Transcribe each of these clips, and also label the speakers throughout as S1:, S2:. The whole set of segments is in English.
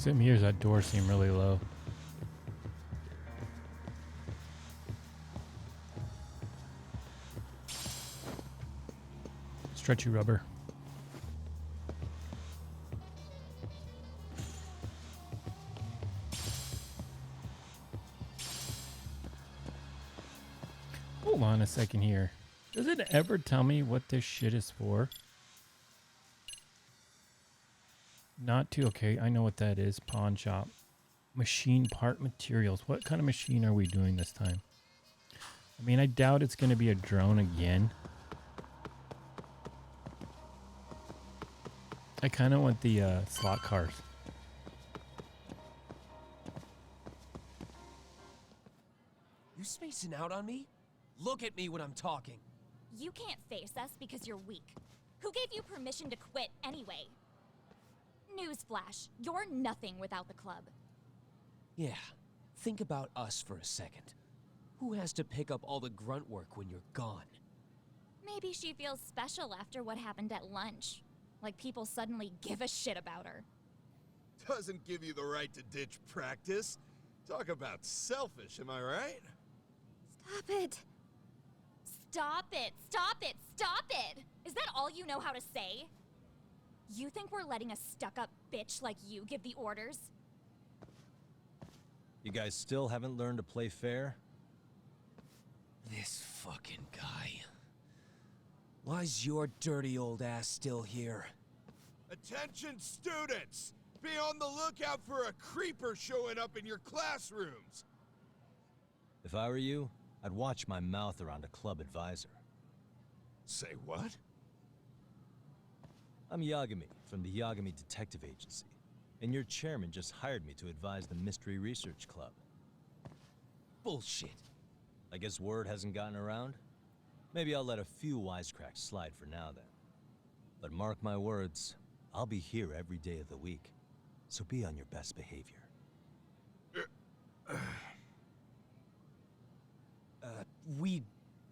S1: Sitting here, that door seemed really low. Stretchy rubber. Hold on a second here. Does it ever tell me what this shit is for? Not too okay. I know what that is. Pawn shop. Machine part materials. What kind of machine are we doing this time? I mean, I doubt it's going to be a drone again. I kind of want the slot cars.
S2: You spacing out on me? Look at me when I'm talking.
S3: You can't face us because you're weak. Who gave you permission to quit anyway? Newsflash, you're nothing without the club.
S2: Yeah, think about us for a second. Who has to pick up all the grunt work when you're gone?
S3: Maybe she feels special after what happened at lunch. Like people suddenly give a shit about her.
S4: Doesn't give you the right to ditch practice. Talk about selfish, am I right?
S3: Stop it. Stop it! Stop it! Stop it! Is that all you know how to say? You think we're letting a stuck-up bitch like you give the orders?
S5: You guys still haven't learned to play fair?
S2: This fucking guy. Why's your dirty old ass still here?
S4: Attention students! Be on the lookout for a creeper showing up in your classrooms!
S5: If I were you, I'd watch my mouth around a club advisor.
S4: Say what?
S5: I'm Yagami, from the Yagami Detective Agency, and your chairman just hired me to advise the Mystery Research Club.
S2: Bullshit.
S5: I guess word hasn't gotten around? Maybe I'll let a few wisecracks slide for now then. But mark my words, I'll be here every day of the week, so be on your best behavior.
S2: We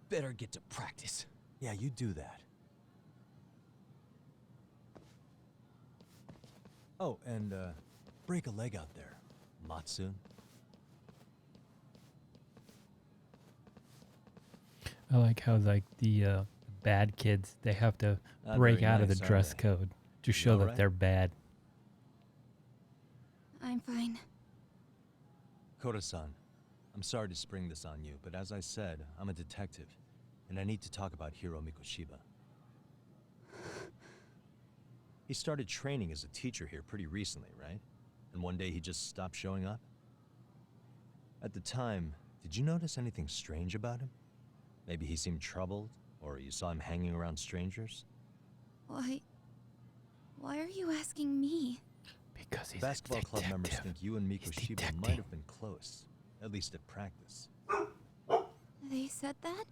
S2: better get to practice.
S5: Yeah, you do that. Oh, and break a leg out there, Matsu.
S1: I like how like the bad kids, they have to break out of the dress code to show that they're bad.
S3: I'm fine.
S5: Koda-san, I'm sorry to spring this on you, but as I said, I'm a detective, and I need to talk about Hiro Mikoshiba. He started training as a teacher here pretty recently, right? And one day he just stopped showing up? At the time, did you notice anything strange about him? Maybe he seemed troubled, or you saw him hanging around strangers?
S3: Why are you asking me?
S1: Because he's
S5: Basketball
S1: a
S5: club
S1: detective.
S5: members think you and Mikoshiba might have been close, at least at practice.
S3: They said that?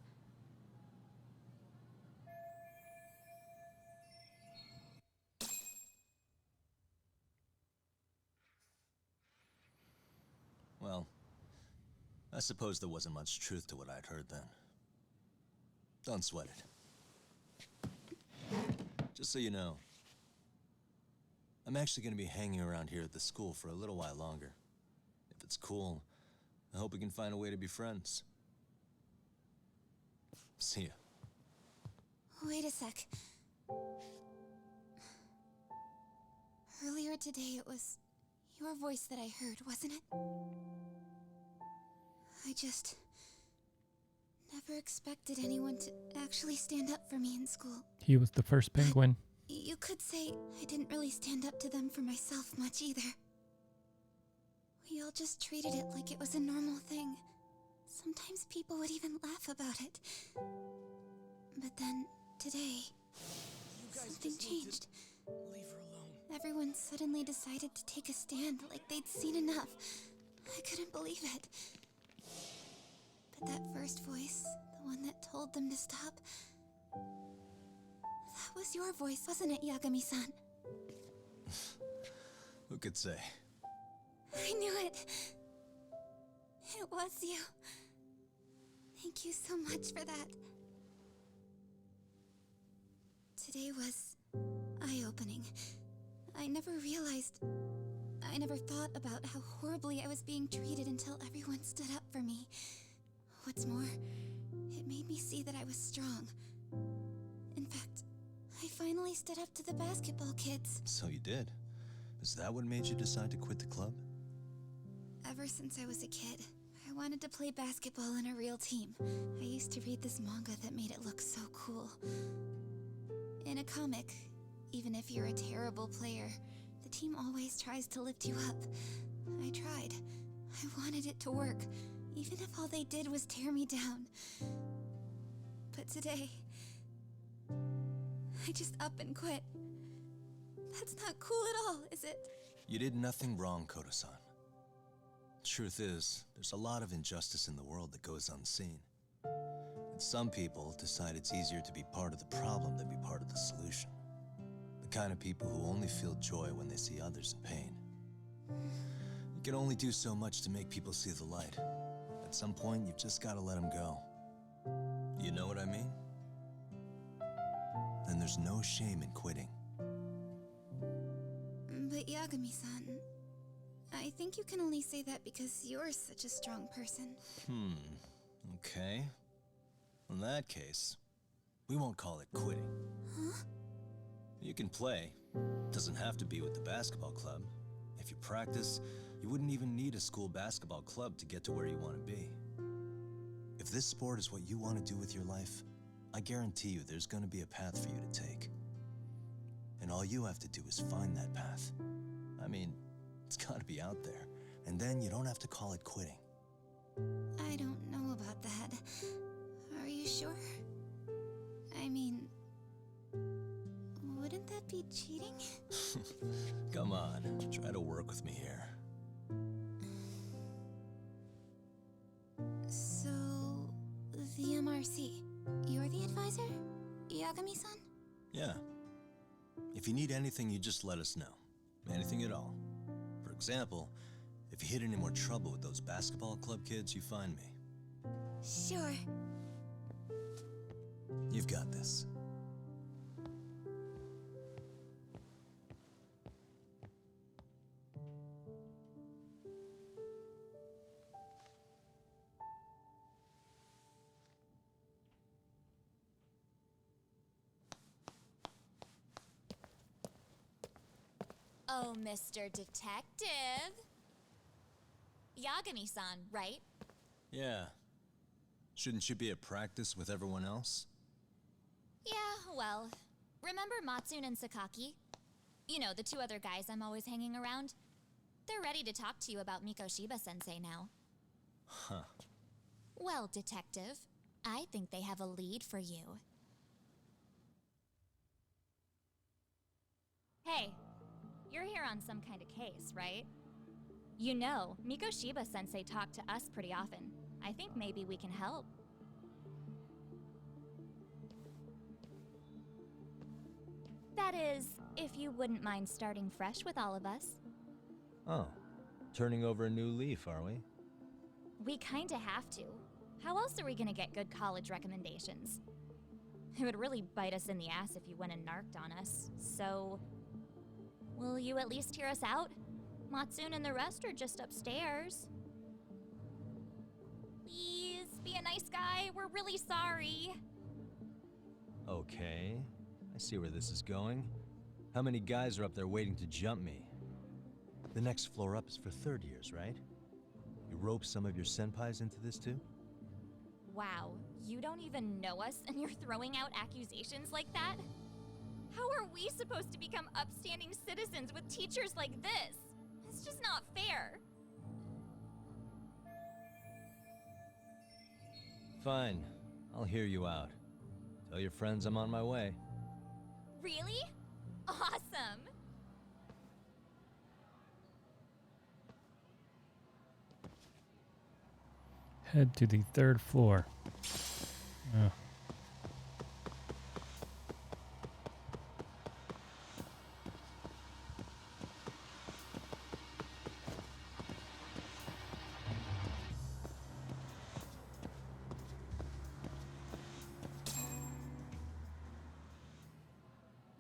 S6: Well, I suppose there wasn't much truth to what I'd heard then. Don't sweat it. Just so you know, I'm actually going to be hanging around here at the school for a little while longer. If it's cool, I hope we can find a way to be friends. See ya.
S3: Wait a sec. Earlier today, it was your voice that I heard, wasn't it? I just never expected anyone to actually stand up for me in school.
S1: He was the first penguin.
S3: You could say I didn't really stand up to them for myself much either. We all just treated it like it was a normal thing. Sometimes people would even laugh about it. But then, today, something changed.
S2: Leave her alone.
S3: Everyone suddenly decided to take a stand like they'd seen enough. I couldn't believe it. But that first voice, the one that told them to stop, that was your voice, wasn't it, Yagami-san?
S6: Who could say?
S3: I knew it. It was you. Thank you so much for that. Today was eye-opening. I never realized I never thought about how horribly I was being treated until everyone stood up for me. What's more, it made me see that I was strong. In fact, I finally stood up to the basketball kids.
S5: So you did. Is that what made you decide to quit the club?
S3: Ever since I was a kid, I wanted to play basketball in a real team. I used to read this manga that made it look so cool. In a comic, even if you're a terrible player, the team always tries to lift you up. I tried. I wanted it to work, even if all they did was tear me down. But today, I just up and quit. That's not cool at all, is it?
S5: You did nothing wrong, Koto-san. Truth is, there's a lot of injustice in the world that goes unseen. And some people decide it's easier to be part of the problem than be part of the solution. The kind of people who only feel joy when they see others in pain. You can only do so much to make people see the light. At some point, you've just gotta let them go. You know what I mean? Then there's no shame in quitting.
S3: But Yagami-san, I think you can only say that because you're such a strong person.
S5: Okay. In that case, we won't call it quitting.
S3: Huh?
S5: You can play. Doesn't have to be with the basketball club. If you practice, you wouldn't even need a school basketball club to get to where you want to be. If this sport is what you want to do with your life, I guarantee you there's going to be a path for you to take. And all you have to do is find that path. I mean, it's got to be out there. And then you don't have to call it quitting.
S3: I don't know about that. Are you sure? I mean, wouldn't that be cheating?
S5: Come on, try to work with me here.
S3: So, the MRC, you're the advisor? Yagami-san?
S5: Yeah. If you need anything, you just let us know. Anything at all. For example, if you hit any more trouble with those basketball club kids, you find me.
S3: Sure.
S5: You've got this.
S7: Oh, Mr. Detective. Yagami-san, right?
S5: Yeah. Shouldn't you be at practice with everyone else?
S7: Yeah, well, remember Matsune and Sakaki? You know, the two other guys I'm always hanging around? They're ready to talk to you about Mikoshiba-sensei now.
S5: Huh.
S7: Well, Detective, I think they have a lead for you. Hey, you're here on some kind of case, right? You know, Mikoshiba-sensei talked to us pretty often. I think maybe we can help. That is, if you wouldn't mind starting fresh with all of us.
S5: Oh. Turning over a new leaf, are we?
S7: We kinda have to. How else are we gonna get good college recommendations? It would really bite us in the ass if you went and narked on us, so... will you at least hear us out? Matsune and the rest are just upstairs. Please, be a nice guy. We're really sorry.
S5: Okay. I see where this is going. How many guys are up there waiting to jump me? The next floor up is for third years, right? You rope some of your senpais into this too?
S7: Wow, you don't even know us and you're throwing out accusations like that? How are we supposed to become upstanding citizens with teachers like this? It's just not fair.
S5: Fine. I'll hear you out. Tell your friends I'm on my way.
S7: Really? Awesome!
S1: Head to the third floor. Oh.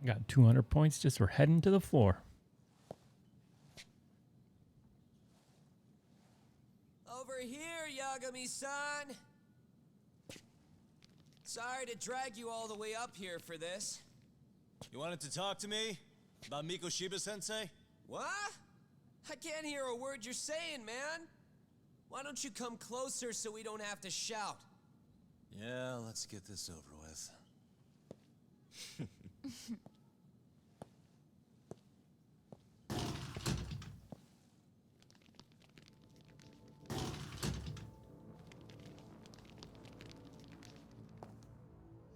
S1: Got 200 points just for heading to the floor.
S2: Yagami-san! Sorry to drag you all the way up here for this.
S6: You wanted to talk to me? About Mikoshiba-sensei?
S2: What? I can't hear a word you're saying, man. Why don't you come closer so we don't have to shout?
S6: Yeah, let's get this over with.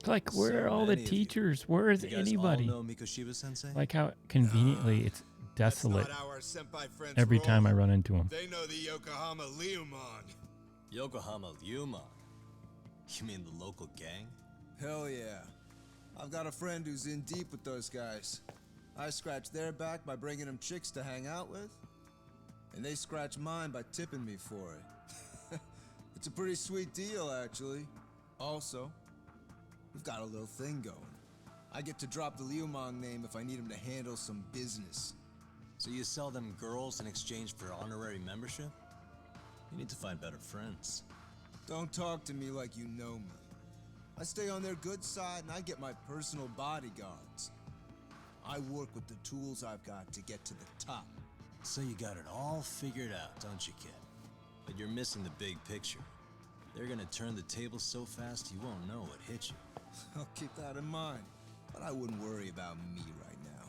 S1: Like, where are all the
S6: many of you.
S1: teachers? Where is
S6: You guys
S1: anybody?
S6: all know Mikoshiba-sensei?
S1: Like how conveniently it's
S4: That's
S1: desolate
S4: not how our senpai friends
S1: every time I
S4: roll.
S1: run into him.
S4: They know the Yokohama Leomon.
S6: Yokohama Ryuma. You mean the local gang?
S8: Hell yeah. I've got a friend who's in deep with those guys. I scratch their back by bringing them chicks to hang out with, and they scratch mine by tipping me for it. It's a pretty sweet deal, actually. Also, we've got a little thing going. I get to drop the Leomon name if I need him to handle some business.
S6: So you sell them girls in exchange for honorary membership? You need to find better friends.
S8: Don't talk to me like you know me. I stay on their good side and I get my personal bodyguards. I work with the tools I've got to get to the top.
S6: So you got it all figured out, don't you, kid? But you're missing the big picture. They're gonna turn the tables so fast you won't know what hit you.
S8: I'll keep that in mind. But I wouldn't worry about me right now.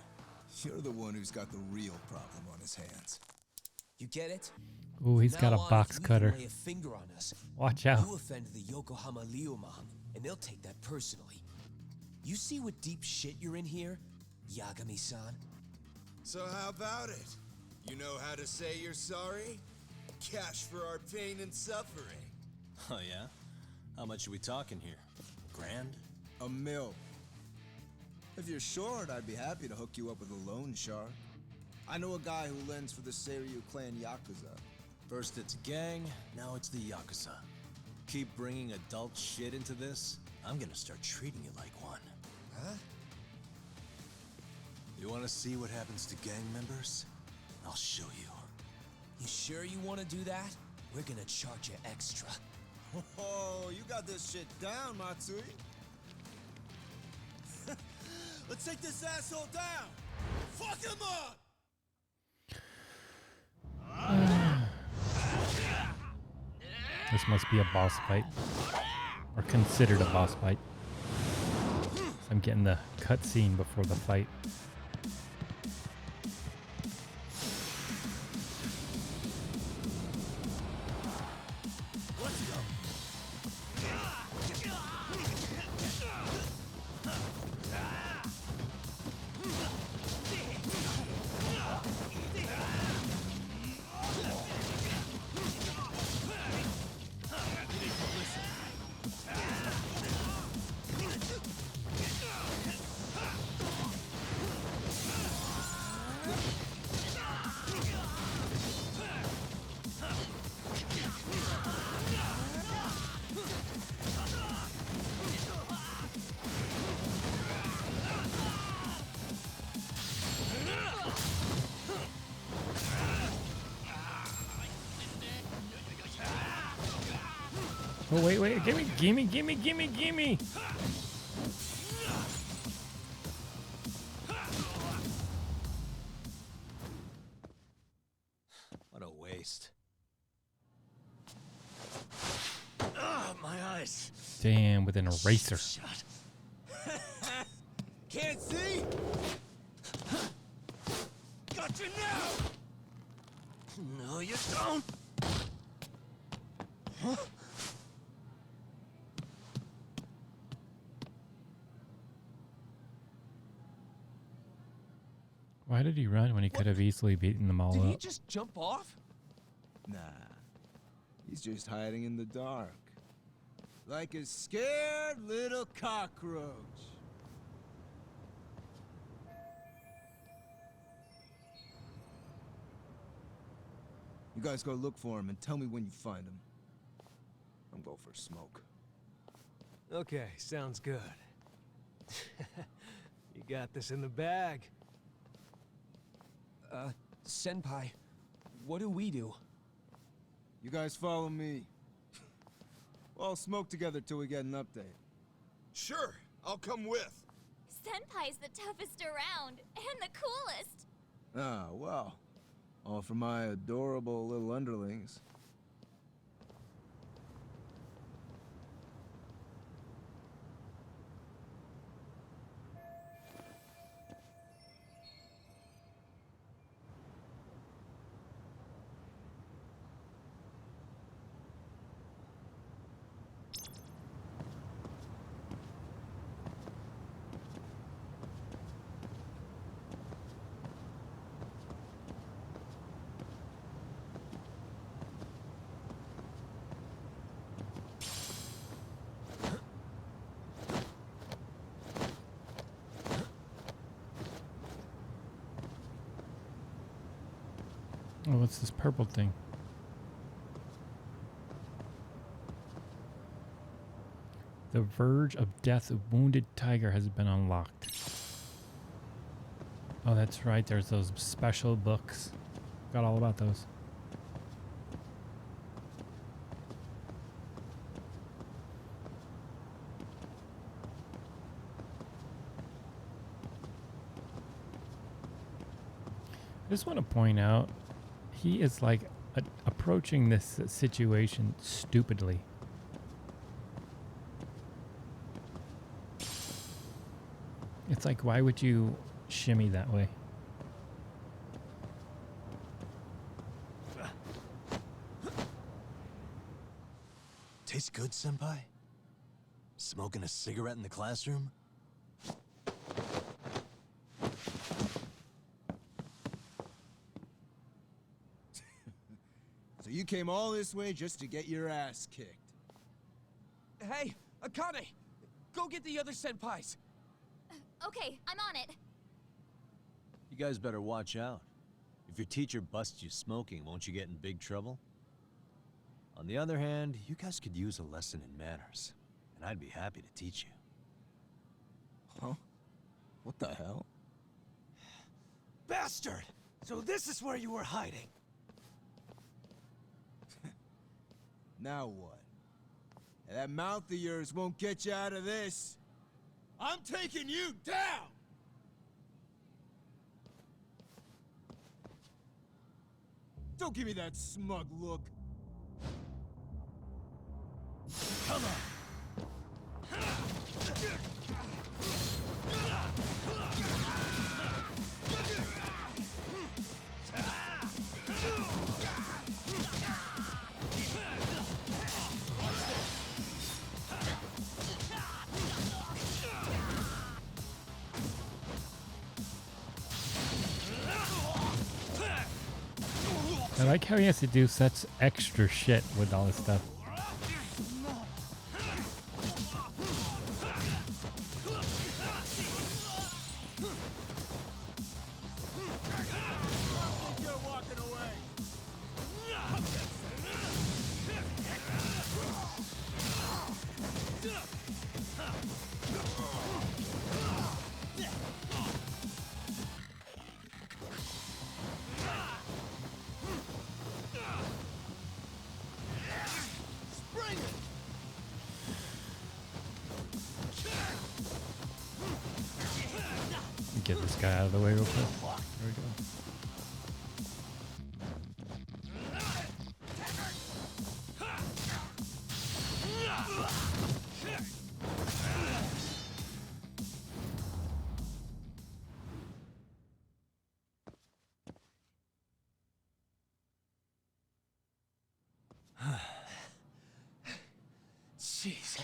S8: You're the one who's got the real problem on his hands.
S2: You get it?
S1: Ooh, he's
S2: From
S1: got a
S2: now on,
S1: box
S2: if you
S1: cutter.
S2: can lay a finger on us,
S1: Watch out.
S2: you offend the Yokohama Leomon, and they'll take that personally. You see what deep shit you're in here, Yagami-san?
S4: So how about it? You know how to say you're sorry? Cash for our pain and suffering.
S6: Oh yeah? How much are we talking here? Grand?
S8: A mill. If you're short, I'd be happy to hook you up with a loan shark. I know a guy who lends for the Seiryu clan Yakuza.
S6: First it's a gang, now it's the Yakuza. Keep bringing adult shit into this, I'm gonna start treating you like one.
S2: Huh?
S6: You wanna see what happens to gang members? I'll show you.
S2: You sure you want to do that? We're gonna charge you extra.
S8: Oh, you got this shit down, Matsui. Let's take this asshole down! Fuck him up!
S1: This must be a boss fight. Or considered a boss fight. I'm getting the cutscene before the fight. Oh, wait, gimme!
S6: What a waste. Ah, my eyes.
S1: Damn, with an eraser.
S6: Shut.
S4: Can't see?
S6: Got you now. No, you don't. Huh?
S1: Why did he run when he could have easily beaten them all
S2: Did he
S1: up?
S2: just jump off?
S8: Nah. He's just hiding in the dark. Like a scared little cockroach. You guys go look for him and tell me when you find him. I'm going for a smoke.
S9: Okay, sounds good. You got this in the bag.
S2: Senpai, what do we do?
S8: You guys follow me. We'll smoke together till we get an update.
S4: Sure, I'll come with.
S7: Senpai's the toughest around, and the coolest.
S8: Ah, well. All for my adorable little underlings.
S1: Oh, what's this purple thing? The verge of death of wounded tiger has been unlocked. Oh, that's right. There's those special books. Got all about those. I just want to point out, he is like approaching this situation stupidly. It's like, why would you shimmy that way?
S6: Tastes good, Senpai? Smoking a cigarette in the classroom?
S8: So you came all this way just to get your ass kicked.
S2: Hey, Akane! Go get the other senpais!
S7: Okay, I'm on it.
S5: You guys better watch out. If your teacher busts you smoking, won't you get in big trouble? On the other hand, you guys could use a lesson in manners, and I'd be happy to teach you.
S8: Huh? What the hell?
S9: Bastard! So this is where you were hiding.
S8: Now what? That mouth of yours won't get you out of this. I'm taking you down! Don't give me that smug look.
S9: Come on.
S1: I like how he has to do such extra shit with all this stuff.
S8: You're walking away.
S1: Get this guy out of the way real quick. There we go.
S2: Jeez.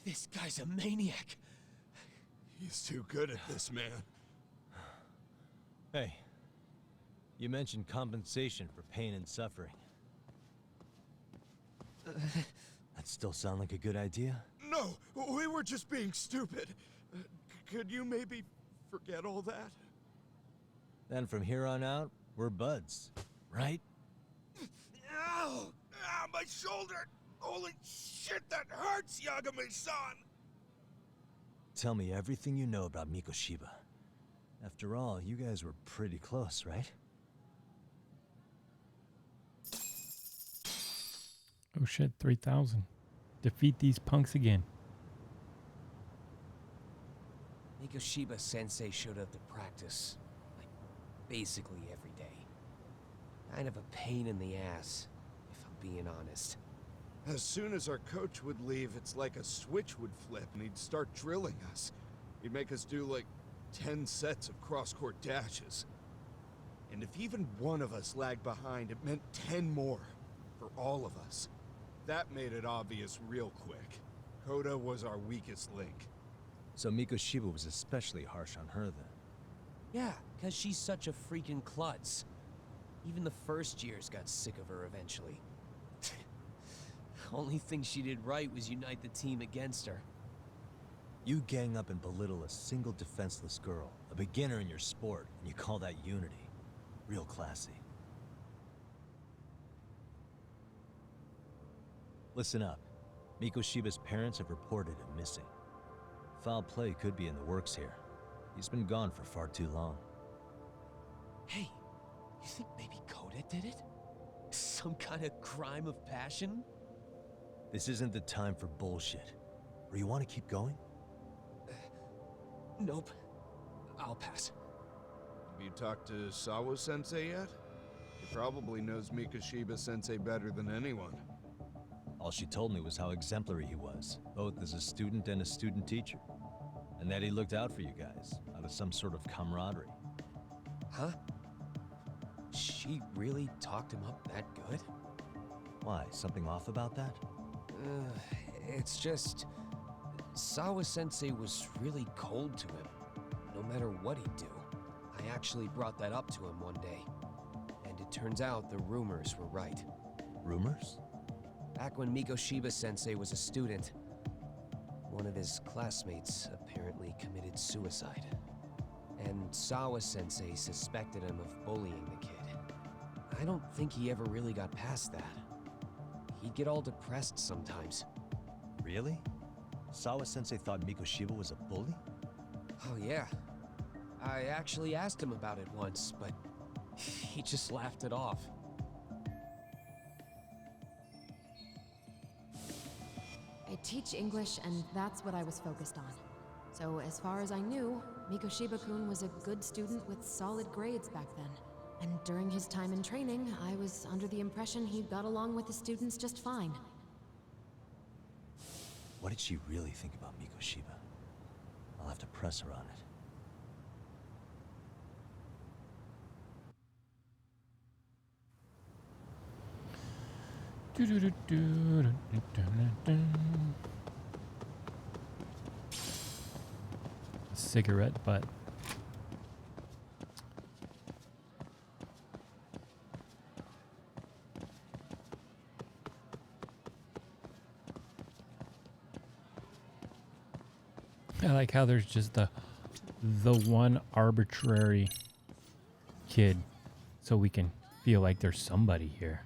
S2: This guy's a maniac.
S4: He's too good at this, man.
S5: Hey, you mentioned compensation for pain and suffering. That still sound like a good idea?
S4: No, we were just being stupid. Could you maybe forget all that?
S5: Then from here on out, we're buds, right?
S4: Ow! Ah, my shoulder! Holy shit, that hurts, Yagami-san!
S5: Tell me everything you know about Mikoshiba. After all, you guys were pretty close, right?
S1: Oh shit, 3,000. Defeat these punks again.
S2: Mikoshiba Sensei showed up to practice, like, basically every day. Kind of a pain in the ass, if I'm being honest.
S4: As soon as our coach would leave, it's like a switch would flip and he'd start drilling us. He'd make us do like 10 sets of cross-court dashes. And if even one of us lagged behind, it meant 10 more for all of us. That made it obvious real quick. Koda was our weakest link.
S5: So Mikoshiba was especially harsh on her then.
S2: Yeah, because she's such a freaking klutz. Even the first years got sick of her eventually. Only thing she did right was unite the team against her.
S5: You gang up and belittle a single defenseless girl, a beginner in your sport, and you call that unity. Real classy. Listen up. Mikoshiba's parents have reported him missing. Foul play could be in the works here. He's been gone for far too long.
S2: Hey, you think maybe Koda did it? Some kind of crime of passion?
S5: This isn't the time for bullshit. Or you want to keep going?
S2: Nope. I'll pass.
S4: Have you talked to Sawa-sensei yet? He probably knows Mikoshiba-sensei better than anyone.
S5: All she told me was how exemplary he was, both as a student and a student teacher. And that he looked out for you guys, out of some sort of camaraderie.
S2: Huh? She really talked him up that good?
S5: Why, something off about that?
S2: It's just... Sawa-sensei was really cold to him, no matter what he'd do. I actually brought that up to him one day. And it turns out the rumors were right.
S5: Rumors?
S2: Back when Mikoshiba-sensei was a student, one of his classmates apparently committed suicide. And Sawa-sensei suspected him of bullying the kid. I don't think he ever really got past that. He'd get all depressed sometimes.
S5: Really? Sawa-sensei thought Mikoshiba was a bully?
S2: Oh yeah. I actually asked him about it once, but he just laughed it off.
S10: I teach English, and that's what I was focused on. So as far as I knew, Mikoshiba-kun was a good student with solid grades back then. And during his time in training, I was under the impression he got along with the students just fine.
S5: What did she really think about Mikoshiba? I'll have to press her on it.
S1: Cigarette butt. I like how there's just the one arbitrary kid, so we can feel like there's somebody here.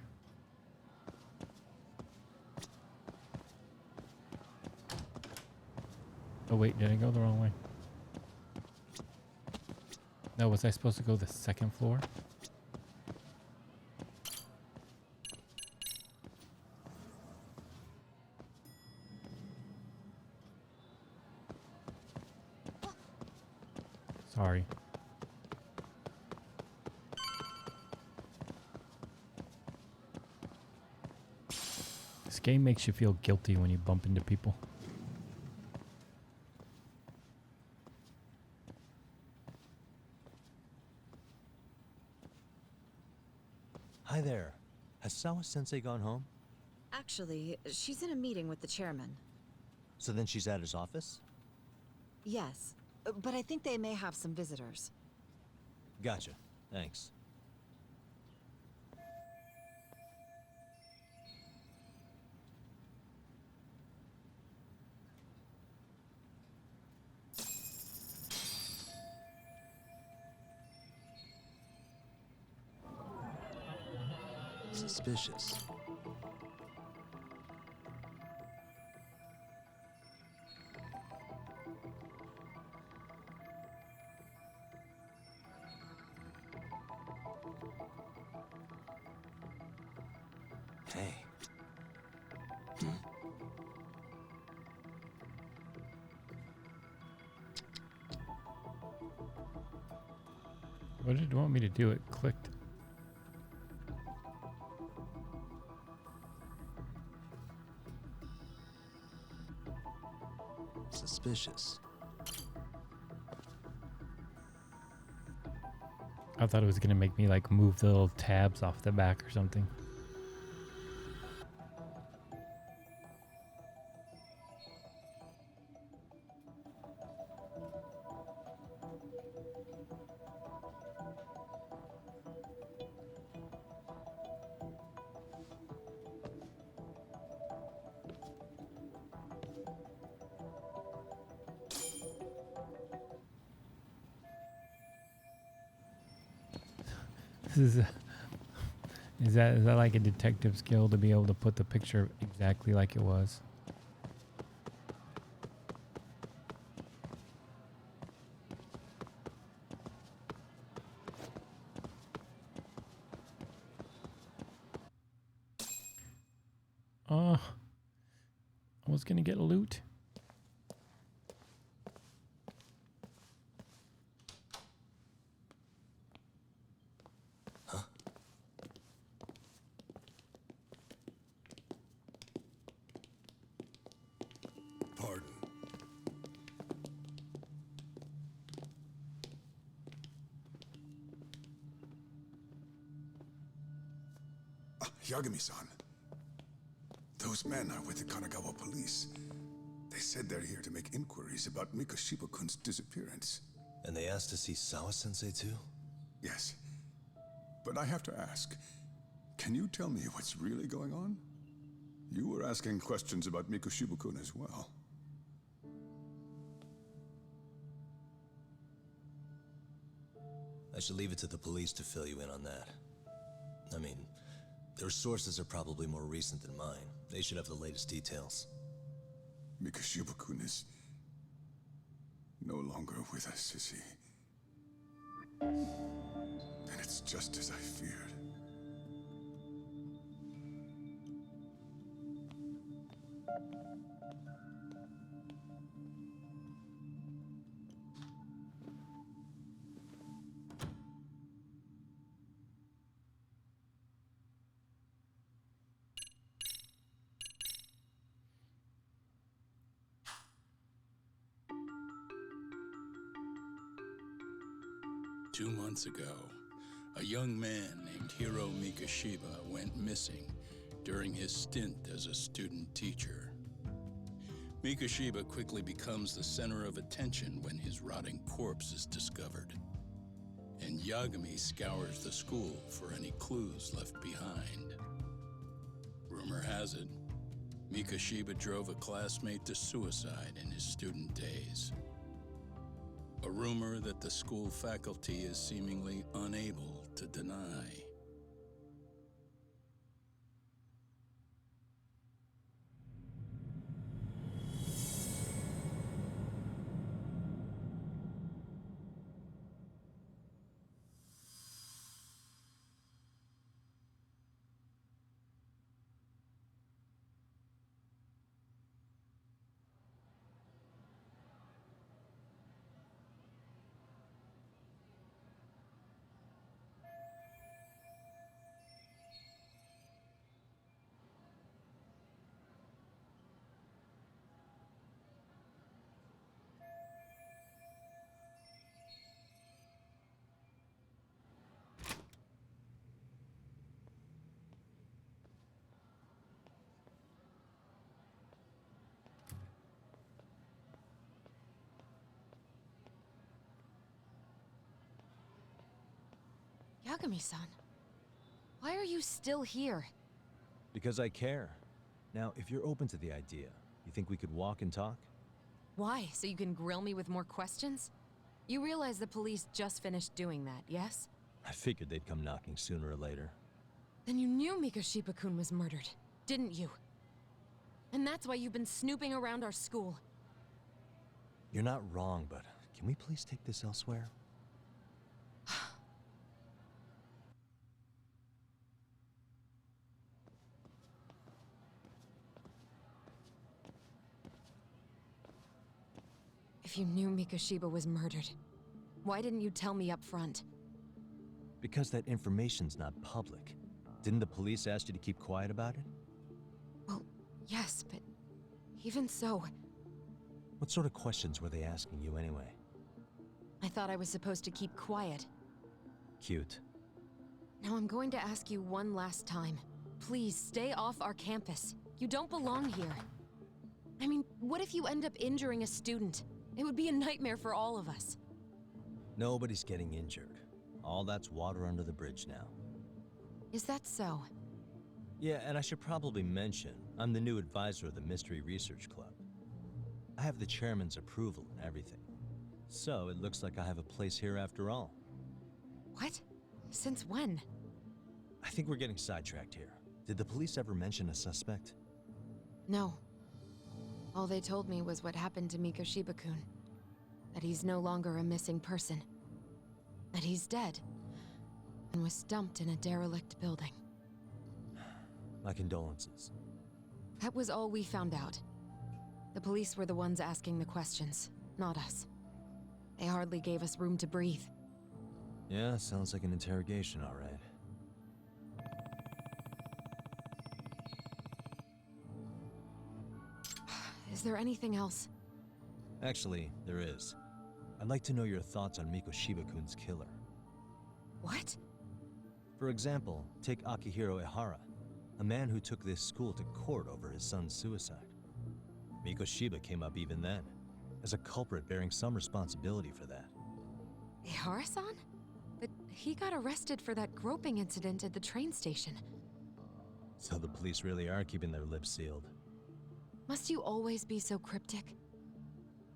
S1: Oh wait, did I go the wrong way? No, was I supposed to go the second floor? Sorry. This game makes you feel guilty when you bump into people.
S5: Hi there. Has Sawa-sensei gone home?
S11: Actually, she's in a meeting with the chairman.
S5: So then she's at his office?
S11: Yes, but I think they may have some visitors.
S5: Gotcha. Thanks. Suspicious. Hey,
S1: What did it want me to do? It clicked.
S6: Suspicious.
S1: I thought it was gonna make me like move the little tabs off the back or something. This is that like a detective skill to be able to put the picture exactly like it was? I was gonna get loot.
S12: Pardon. Yagami-san. Those men are with the Kanagawa police. They said they're here to make inquiries about Mikoshiba-kun's disappearance.
S6: And they asked to see Sawa-sensei too?
S12: Yes. But I have to ask, can you tell me what's really going on? You were asking questions about Mikoshiba-kun as well.
S6: I should leave it to the police to fill you in on that. I mean, their sources are probably more recent than mine. They should have the latest details.
S12: Mikoshiba-kun is no longer with us, is he? And it's just as I feared.
S13: Two months ago, a young man named Hiro Mikoshiba went missing during his stint as a student teacher. Mikoshiba quickly becomes the center of attention when his rotting corpse is discovered, and Yagami scours the school for any clues left behind. Rumor has it, Mikoshiba drove a classmate to suicide in his student days. A rumor that the school faculty is seemingly unable to deny.
S10: Yagami-san, why are you still here?
S5: Because I care. Now, if you're open to the idea, you think we could walk and talk?
S10: Why? So you can grill me with more questions? You realize the police just finished doing that, yes?
S5: I figured they'd come knocking sooner or later.
S10: Then you knew Mikoshiba-kun was murdered, didn't you? And that's why you've been snooping around our school.
S5: You're not wrong, but can we please take this elsewhere?
S10: If you knew Mikoshiba was murdered, why didn't you tell me up front?
S5: Because that information's not public. Didn't the police ask you to keep quiet about it?
S10: Well, yes, but even so,
S5: What sort of questions were they asking you anyway?
S10: I thought I was supposed to keep quiet.
S5: Cute.
S10: Now I'm going to ask you one last time. Please stay off our campus. You don't belong here. I mean, what if you end up injuring a student? It would be a nightmare for all of us.
S5: Nobody's getting injured. All that's water under the bridge now.
S10: Is that so?
S5: Yeah, and I should probably mention, I'm the new advisor of the Mystery Research Club. I have the chairman's approval and everything. So it looks like I have a place here after all.
S10: What? Since when?
S5: I think we're getting sidetracked here. Did the police ever mention a suspect?
S10: No. All they told me was what happened to Mikoshiba-kun. That he's no longer a missing person. That he's dead. And was dumped in a derelict building.
S5: My condolences.
S10: That was all we found out. The police were the ones asking the questions, not us. They hardly gave us room to breathe.
S5: Yeah, sounds like an interrogation, all right.
S10: Is there anything else?
S5: Actually, there is. I'd like to know your thoughts on Mikoshiba-kun's killer.
S10: What?
S5: For example, take Akihiro Ehara, a man who took this school to court over his son's suicide. Mikoshiba came up even then, as a culprit bearing some responsibility for that.
S10: Ehara-san? But he got arrested for that groping incident at the train station.
S5: So the police really are keeping their lips sealed.
S10: Must you always be so cryptic?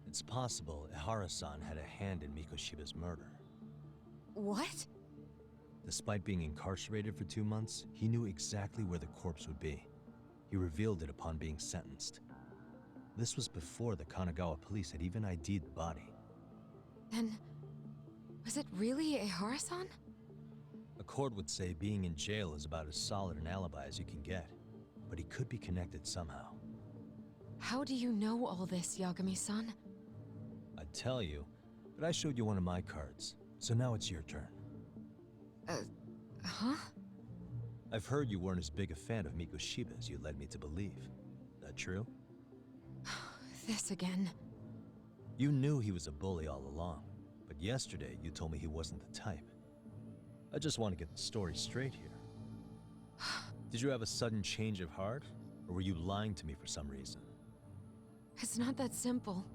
S5: It's possible Ehara-san had a hand in Mikoshiba's murder.
S10: What?
S5: Despite being incarcerated for 2 months, he knew exactly where the corpse would be. He revealed it upon being sentenced. This was before the Kanagawa police had even ID'd the body.
S10: Then, was it really Ehara-san?
S5: A court would say being in jail is about as solid an alibi as you can get, but he could be connected somehow.
S10: How do you know all this, Yagami-san?
S5: I'd tell you, but I showed you one of my cards, so now it's your turn.
S10: Huh?
S5: I've heard you weren't as big a fan of Mikoshiba as you led me to believe. That true?
S10: This again.
S5: You knew he was a bully all along, but yesterday you told me he wasn't the type. I just want to get the story straight here. Did you have a sudden change of heart, or were you lying to me for some reason?
S10: It's not that simple.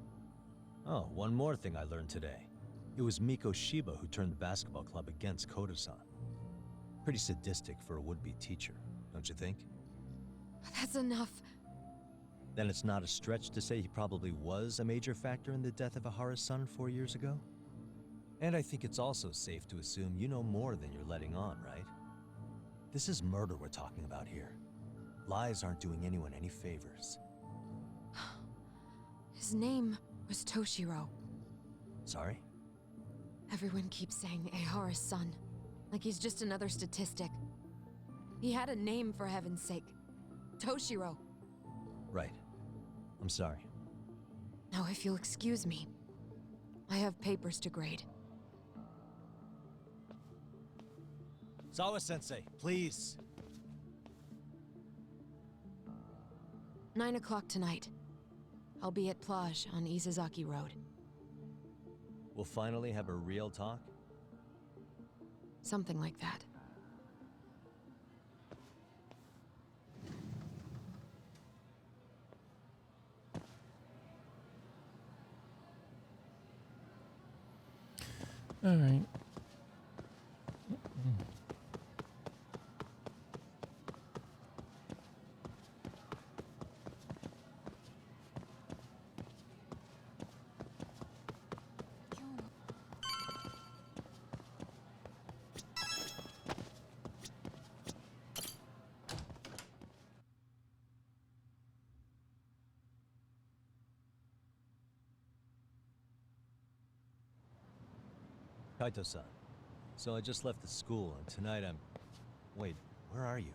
S5: Oh, one more thing I learned today. It was Mikoshiba who turned the basketball club against Koto-san. Pretty sadistic for a would-be teacher, don't you think?
S10: That's enough.
S5: Then it's not a stretch to say he probably was a major factor in the death of Ehara's son 4 years ago? And I think it's also safe to assume you know more than you're letting on, right? This is murder we're talking about here. Lies aren't doing anyone any favors.
S10: His name was Toshiro.
S5: Sorry?
S10: Everyone keeps saying Ehara's son, like he's just another statistic. He had a name, for heaven's sake. Toshiro.
S5: Right. I'm sorry.
S10: Now, if you'll excuse me, I have papers to grade.
S5: Sawa-sensei, please.
S10: 9 o'clock tonight. I'll be at Plage on Isazaki Road.
S5: We'll finally have a real talk?
S10: Something like that.
S1: All right.
S5: Kaito-san. So I just left the school, and tonight I'm... Wait, where are you?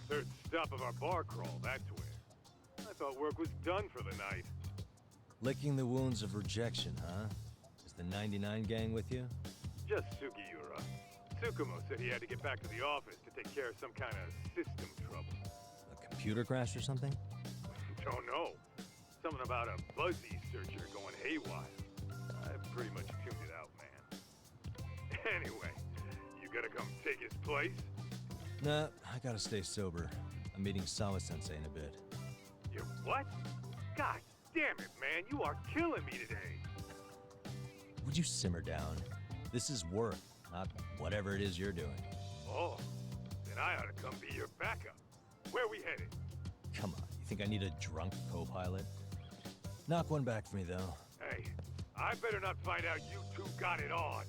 S14: Third stop of our bar crawl, that's where. I thought work was done for the night.
S5: Licking the wounds of rejection, huh? Is the 99 gang with you?
S14: Just Sugiura. Tsukumo said he had to get back to the office to take care of some kind of system trouble.
S5: A computer crash or something?
S14: Don't know. Something about a Buzzy searcher going haywire. I pretty much tuned it out, man. Anyway, you gonna come take his place?
S5: Nah, I gotta stay sober. I'm meeting Sawa-sensei in a bit.
S14: You what? God damn it, man. You are killing me today.
S5: Would you simmer down? This is work, not whatever it is you're doing.
S14: Oh, then I ought to come be your backup. Where we headed?
S5: Come on, you think I need a drunk co-pilot? Knock one back for me, though.
S14: Hey, I better not find out you two got it on.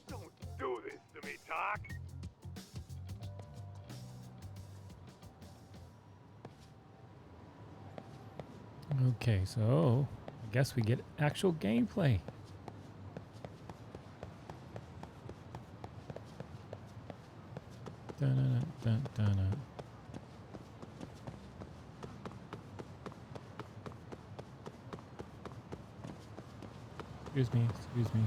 S14: Don't do this to me, Tak.
S1: Okay, so I guess we get actual gameplay. Dun, dun, dun, dun. Excuse me, excuse me.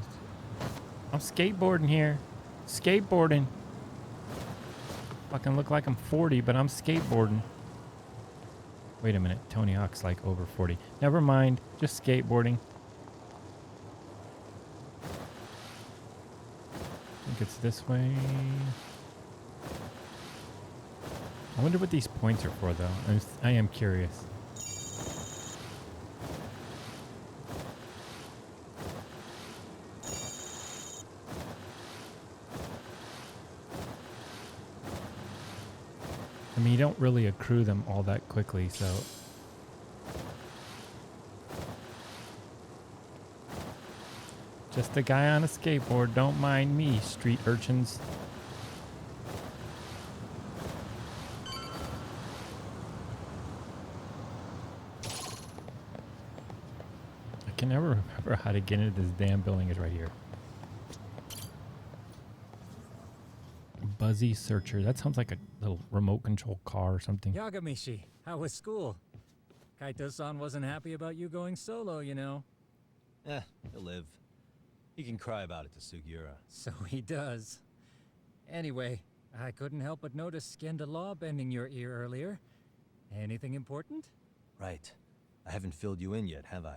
S1: I'm skateboarding here. Skateboarding. Fucking look like I'm 40, but I'm skateboarding. Wait a minute, Tony Hawk's like over 40. Never mind, just skateboarding. I think it's this way. I wonder what these points are for, though. I am curious. I mean, you don't really accrue them all that quickly, so... Just a guy on a skateboard, don't mind me, street urchins. I can never remember how to get into this damn building. Is right here. Buzzy searcher. That sounds like a little remote control car or something.
S15: Yagamishi, how was school? Kaito-san wasn't happy about you going solo, you know.
S5: He'll live. He can cry about it to Sugiura.
S15: So he does. Anyway, I couldn't help but notice skinned a law bending your ear earlier. Anything important?
S5: Right. I haven't filled you in yet, have I?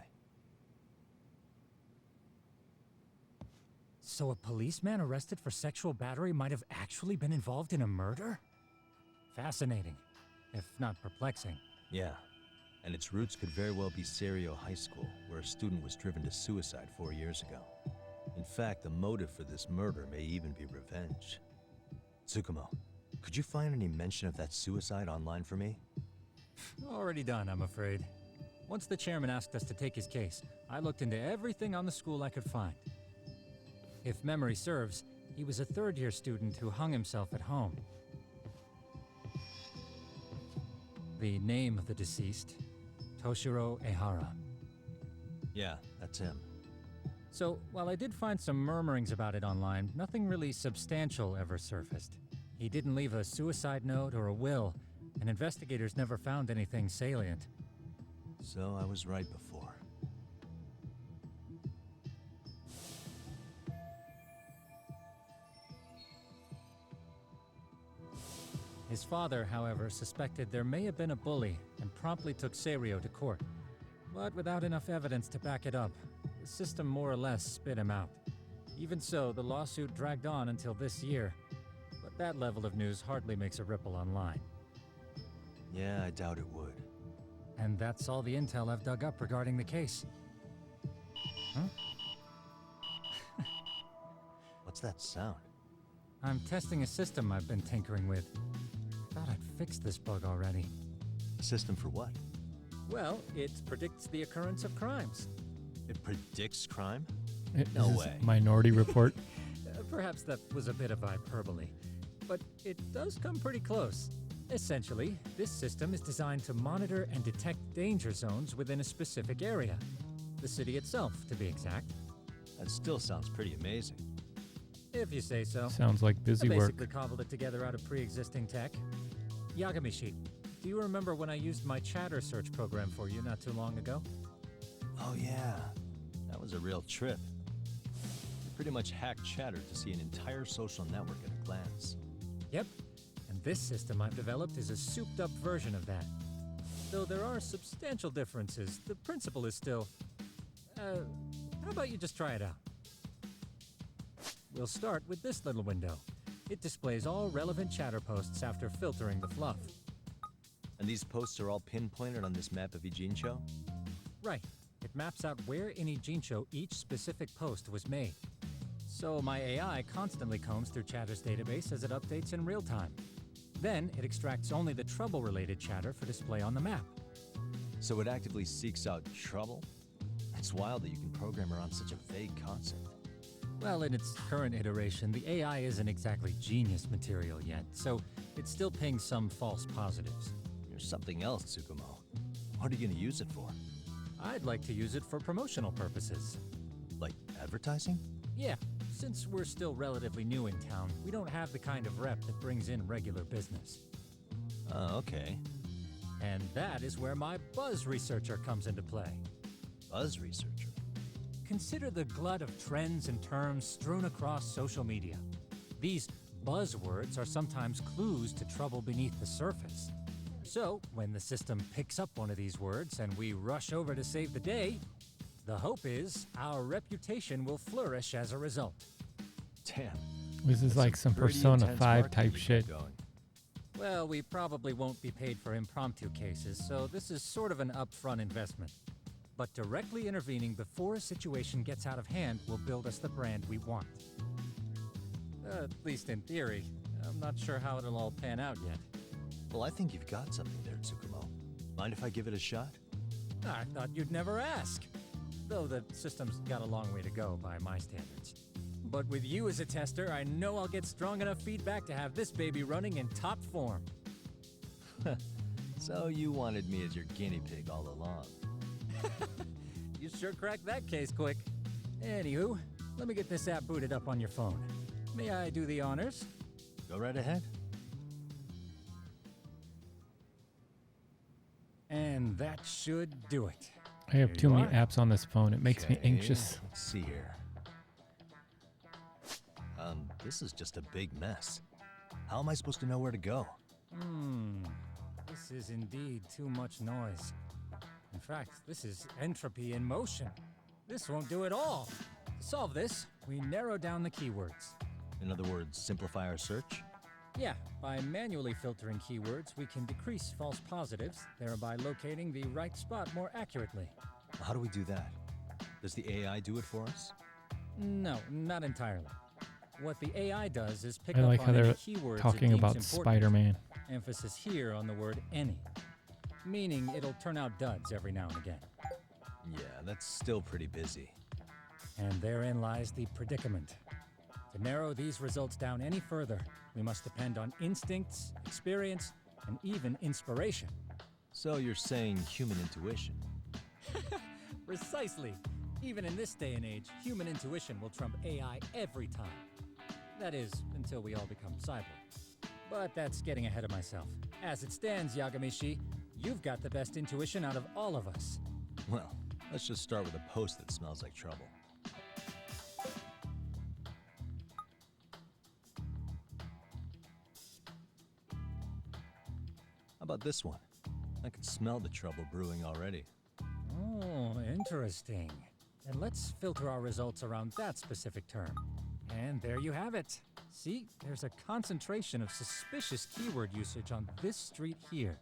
S15: So a policeman arrested for sexual battery might have actually been involved in a murder? Fascinating, if not perplexing.
S5: Yeah, and its roots could very well be Serio High School, where a student was driven to suicide 4 years ago. In fact, the motive for this murder may even be revenge. Tsukumo, could you find any mention of that suicide online for me?
S15: Already done, I'm afraid. Once the chairman asked us to take his case, I looked into everything on the school I could find. If memory serves, he was a third-year student who hung himself at home. The name of the deceased, Toshiro Ehara.
S5: Yeah, that's him.
S15: So, while I did find some murmurings about it online, nothing really substantial ever surfaced. He didn't leave a suicide note or a will, and investigators never found anything salient.
S5: So I was right before.
S15: His father, however, suspected there may have been a bully and promptly took Serio to court. But without enough evidence to back it up, the system more or less spit him out. Even so, the lawsuit dragged on until this year. But that level of news hardly makes a ripple online.
S5: Yeah, I doubt it would.
S15: And that's all the intel I've dug up regarding the case. Huh?
S5: What's that sound?
S15: I'm testing a system I've been tinkering with. Thought I'd fixed this bug already.
S5: A system for what?
S15: Well, it predicts the occurrence of crimes.
S5: It predicts crime?
S1: No
S5: way.
S1: Minority Report.
S15: Perhaps that was a bit of hyperbole, but it does come pretty close. Essentially, this system is designed to monitor and detect danger zones within a specific area. The city itself, to be exact.
S5: That still sounds pretty amazing.
S15: If you say so.
S1: Sounds like busy
S15: I
S1: work.
S15: basically cobbled it together out of pre-existing tech. Yagamishi, do you remember when I used my chatter search program for you not too long ago?
S5: Oh yeah, that was a real trip. Pretty much hacked chatter to see an entire social network at a glance.
S15: Yep, and this system I've developed is a souped-up version of that. Though there are substantial differences, the principle is still... how about you just try it out? We'll start with this little window. It displays all relevant chatter posts after filtering the fluff.
S5: And these posts are all pinpointed on this map of Ijincho?
S15: Right. It maps out where in Ijincho each specific post was made. So my AI constantly combs through Chatter's database as it updates in real time. Then it extracts only the trouble-related chatter for display on the map.
S5: So it actively seeks out trouble? It's wild that you can program around such a vague concept.
S15: Well, in its current iteration, the AI isn't exactly genius material yet, so it's still pings some false positives.
S5: There's something else, Tsukumo. What are you gonna use it for?
S15: I'd like to use it for promotional purposes.
S5: Like advertising?
S15: Yeah, since we're still relatively new in town, we don't have the kind of rep that brings in regular business.
S5: Oh, okay.
S15: And that is where my buzz researcher comes into play.
S5: Buzz researcher?
S15: Consider the glut of trends and terms strewn across social media. These buzzwords are sometimes clues to trouble beneath the surface. So, when the system picks up one of these words and we rush over to save the day, the hope is our reputation will flourish as a result.
S5: Damn.
S1: This is like some Persona 5 type shit.
S15: Well, we probably won't be paid for impromptu cases, so this is sort of an upfront investment. But directly intervening before a situation gets out of hand will build us the brand we want. At least in theory. I'm not sure how it'll all pan out yet.
S5: Well, I think you've got something there, Tsukumo. Mind if I give it a shot?
S15: I thought you'd never ask. Though the system's got a long way to go by my standards. But with you as a tester, I know I'll get strong enough feedback to have this baby running in top form.
S5: So you wanted me as your guinea pig all along.
S15: You sure cracked that case quick. Anywho, let me get this app booted up on your phone. May I do the honors?
S5: Go right ahead.
S15: And that should do it.
S1: I have too many apps on this phone. It makes me anxious.
S5: Let's see here. This is just a big mess. How am I supposed to know where to go?
S15: This is indeed too much noise. In fact, this is entropy in motion. This won't do it all. To solve this, we narrow down the keywords.
S5: In other words, simplify our search?
S15: Yeah, by manually filtering keywords, we can decrease false positives, thereby locating the right spot more accurately.
S5: How do we do that? Does the AI do it for us?
S15: No, not entirely. What the AI does is pick
S1: I like
S15: up
S1: how
S15: on any
S1: they're
S15: keywords
S1: talking
S15: it deems
S1: about
S15: important.
S1: Spider-Man.
S15: Emphasis here on the word any, meaning it'll turn out duds every now and again.
S5: Yeah, that's still pretty busy.
S15: And therein lies the predicament. To narrow these results down any further, we must depend on instincts, experience, and even inspiration.
S5: So you're saying human intuition?
S15: Precisely. Even in this day and age, human intuition will trump AI every time. That is, until we all become cyborgs. But that's getting ahead of myself. As it stands, Yagami-shi, you've got the best intuition out of all of us.
S5: Well, let's just start with a post that smells like trouble. How about this one? I can smell the trouble brewing already.
S15: Oh, interesting. And let's filter our results around that specific term. And there you have it. See, there's a concentration of suspicious keyword usage on this street here.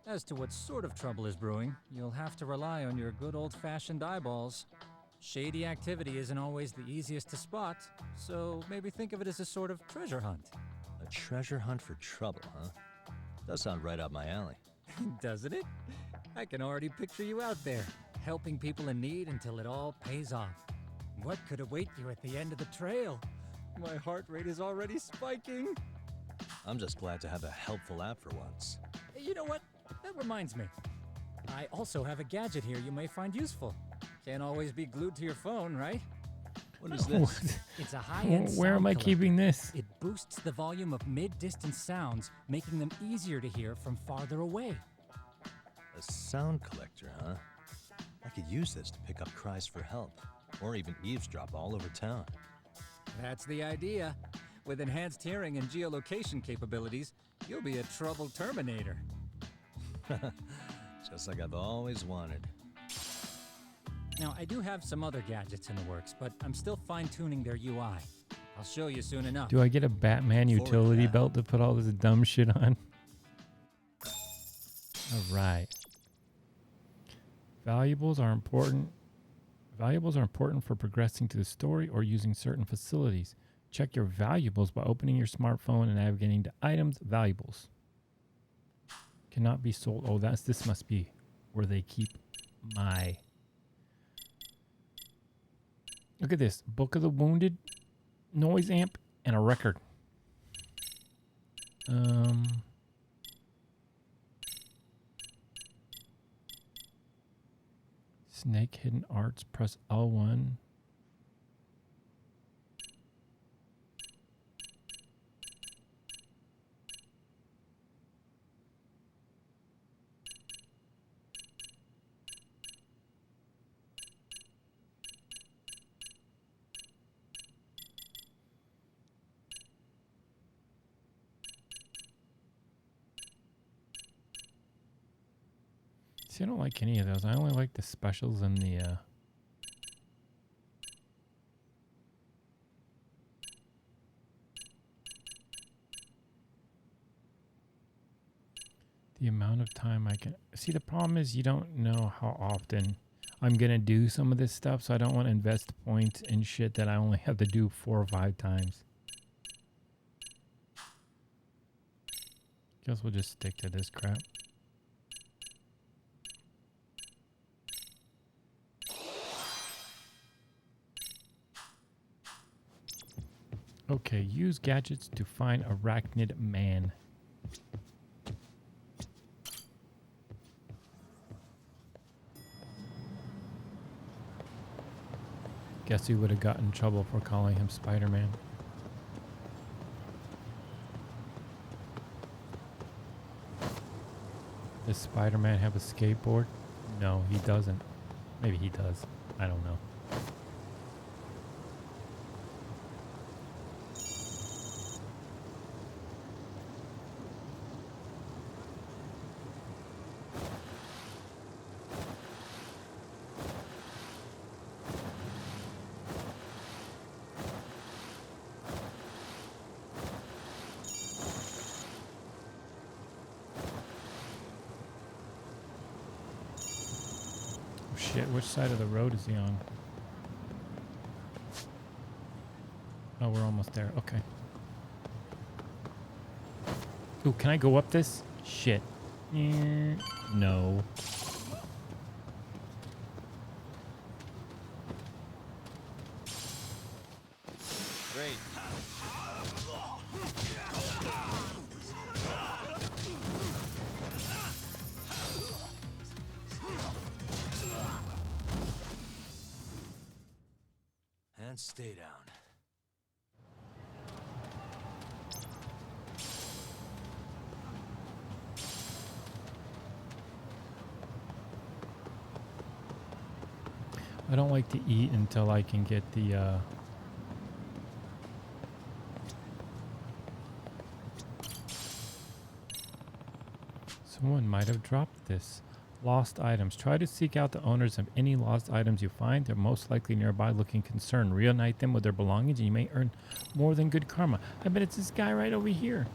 S15: As to what sort of trouble is brewing, you'll have to rely on your good old-fashioned eyeballs. Shady activity isn't always the easiest to spot, so maybe think of it as a sort of treasure hunt.
S5: A treasure hunt for trouble, huh? Does sound right up my alley.
S15: Doesn't it? I can already picture you out there, helping people in need until it all pays off. What could await you at the end of the trail? My heart rate is already spiking.
S5: I'm just glad to have a helpful app for once.
S15: You know what? That reminds me. I also have a gadget here you may find useful. Can't always be glued to your phone, right?
S5: What is this?
S15: It's a high-end
S1: Where am
S15: sound
S1: I
S15: collector.
S1: keeping this?
S15: It boosts the volume of mid-distance sounds, making them easier to hear from farther away.
S5: A sound collector, huh? I could use this to pick up cries for help, or even eavesdrop all over town.
S15: That's the idea. With enhanced hearing and geolocation capabilities, you'll be a troubled Terminator.
S5: Just like I've always wanted.
S15: Now, I do have some other gadgets in the works, but I'm still fine-tuning their UI. I'll show you soon enough.
S1: Do I get a Batman utility belt to put all this dumb shit on? All right. Valuables are important. Valuables are important for progressing to the story or using certain facilities. Check your valuables by opening your smartphone and navigating to items, valuables. Cannot be sold. Oh, this must be where they keep my... Look at this. Book of the Wounded, noise amp, and a record. Snake Hidden Arts, press L1. See, I don't like any of those. I only like the specials and the amount of time I can... See, the problem is you don't know how often I'm going to do some of this stuff, so I don't want to invest points in shit that I only have to do 4 or 5 times. Guess we'll just stick to this crap. Okay, use gadgets to find Arachnid Man. Guess he would have gotten in trouble for calling him Spider-Man. Does Spider-Man have a skateboard? No, he doesn't. Maybe he does. I don't know. Shit, which side of the road is he on? Oh, we're almost there. Okay. Ooh, can I go up this? Shit. No.
S5: Great. And stay down.
S1: I don't like to eat until I can get the Someone might have dropped this. Lost items. Try to seek out the owners of any lost items you find. They're most likely nearby looking concerned. Reunite them with their belongings and you may earn more than good karma. I bet it's this guy right over here.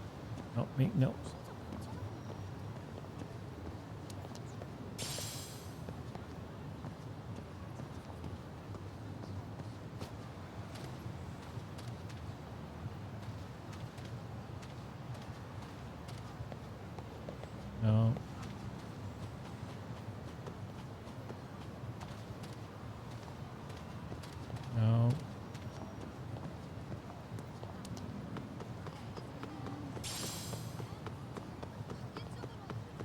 S1: Oh, wait, no. No. No.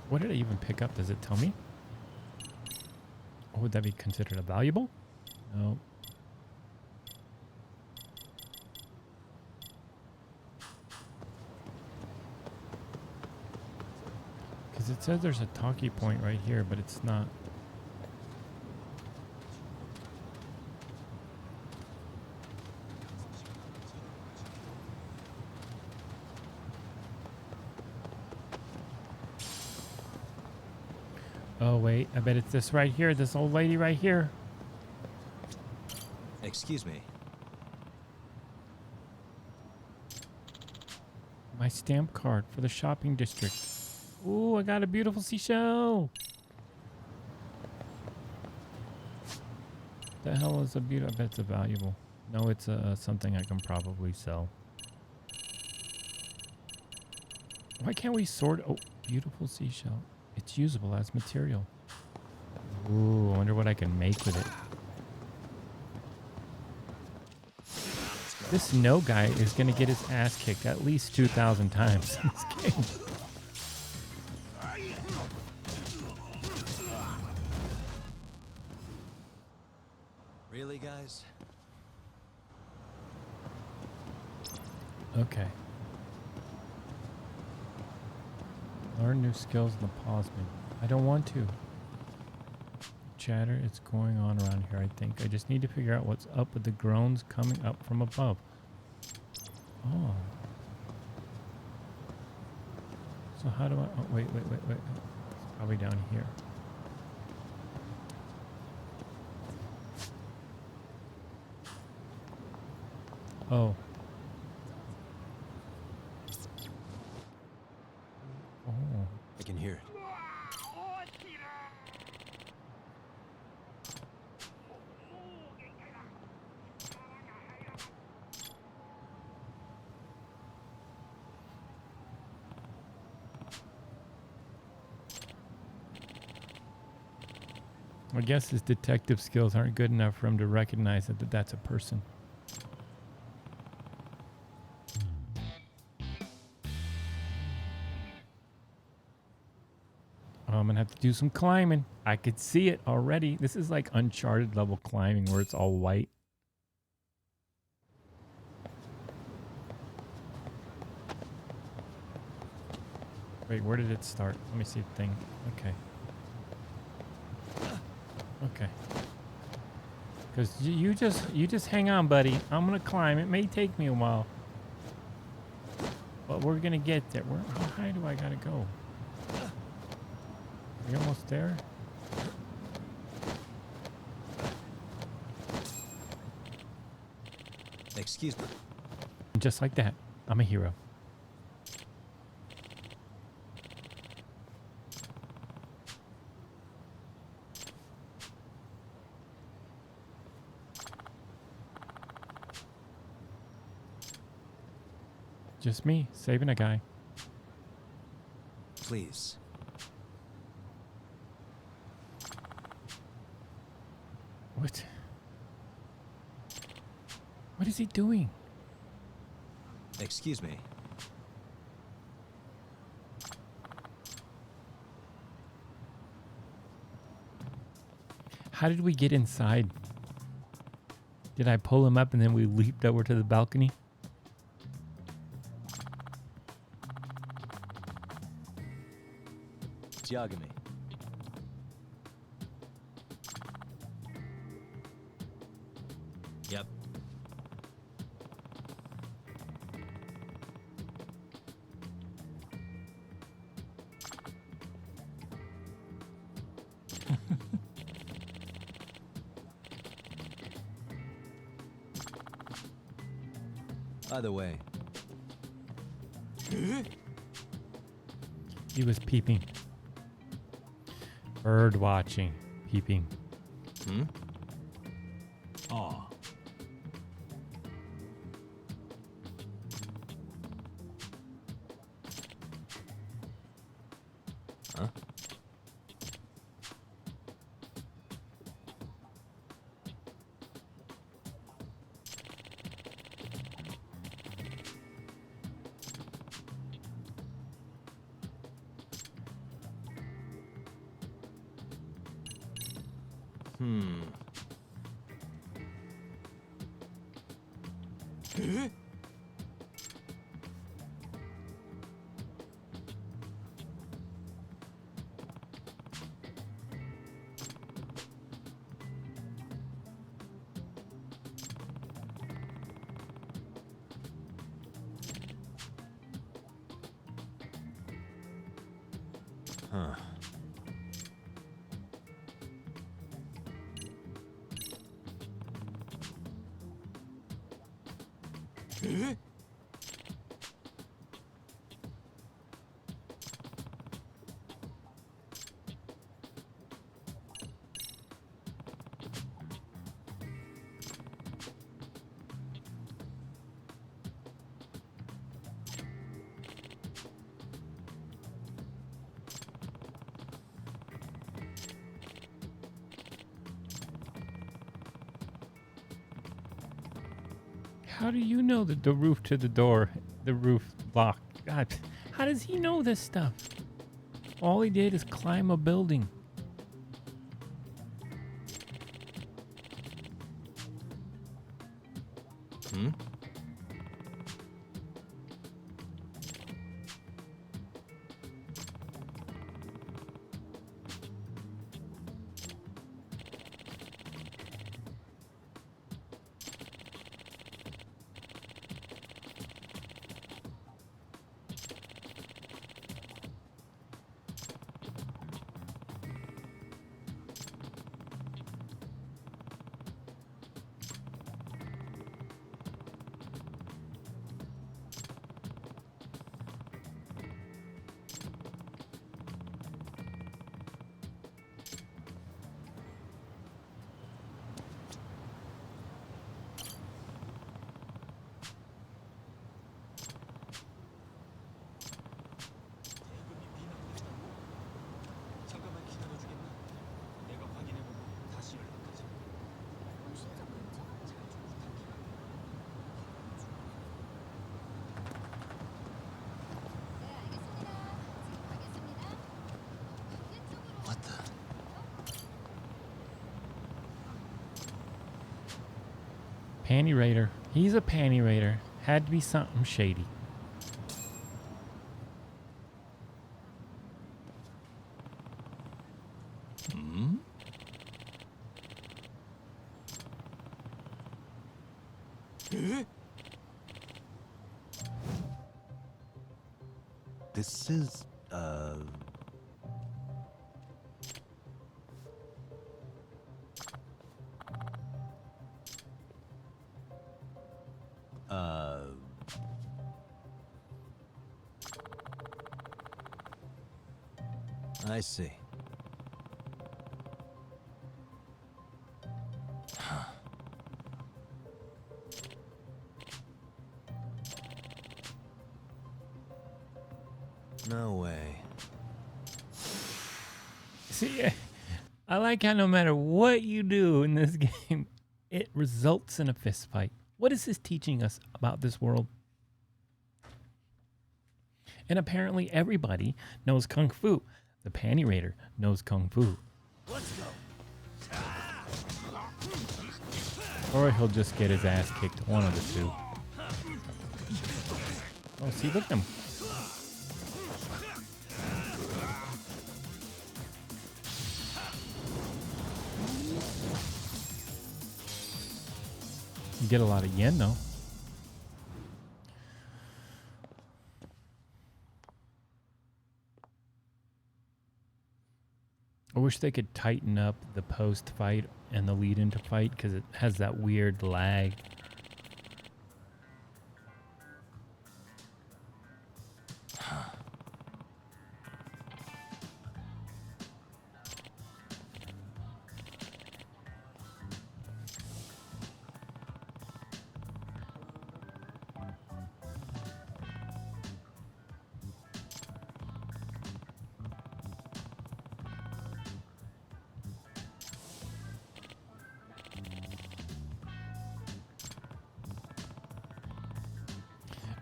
S1: What did I even pick up? Does it tell me? Or would that be considered a valuable? No. Because it says there's a talkie point right here, but it's not. Oh, wait. I bet it's this right here. This old lady right here.
S5: Excuse me.
S1: My stamp card for the shopping district. Ooh, I got a beautiful seashell. The hell is a beautiful? I bet it's a valuable. No, it's something I can probably sell. Why can't we sort? Oh, beautiful seashell. It's usable as material. Ooh, I wonder what I can make with it. This snow guy is going to get his ass kicked at least 2,000 times in this game.
S5: Really, guys?
S1: Okay. Learn new skills in the pause menu. I don't want to. Chatter is going on around here, I think. I just need to figure out what's up with the groans coming up from above. Oh. So how do I... Oh, wait. It's probably down here. Oh. Oh.
S5: I can hear it.
S1: I guess his detective skills aren't good enough for him to recognize that that's a person. Oh, I'm gonna have to do some climbing. I could see it already. This is like Uncharted level climbing where it's all white. Wait, where did it start? Let me see the thing. Okay. Okay. Because you just hang on, buddy. I'm gonna climb. It may take me a while, but we're gonna get there. How high do I gotta go? Are you almost there?
S5: Excuse me.
S1: And just like that, I'm a hero. Just me, saving a guy.
S5: Please.
S1: What? What is he doing?
S5: Excuse me.
S1: How did we get inside? Did I pull him up and then we leaped over to the balcony?
S5: Yagami. Yep. Either way.
S1: He was peeping. Bird watching. Peeping.
S5: Hmm?
S9: Aw.
S5: Huh? Hmm. Huh.
S1: How do you know that the roof to the door, the roof lock? God, how does he know this stuff? All he did is climb a building.
S5: Hmm? What the?
S1: Panty raider. He's a panty raider. Had to be something shady.
S5: Hmm? This is, I see. No way.
S1: See, I like how no matter what you do in this game, it results in a fist fight. What is this teaching us about this world? And apparently everybody knows Kung Fu. The Panty Raider knows Kung Fu.
S9: Let's go.
S1: Or he'll just get his ass kicked, one of the two. Oh, see, look at him. You get a lot of yen, though. I wish they could tighten up the post-fight and the lead-into fight because it has that weird lag.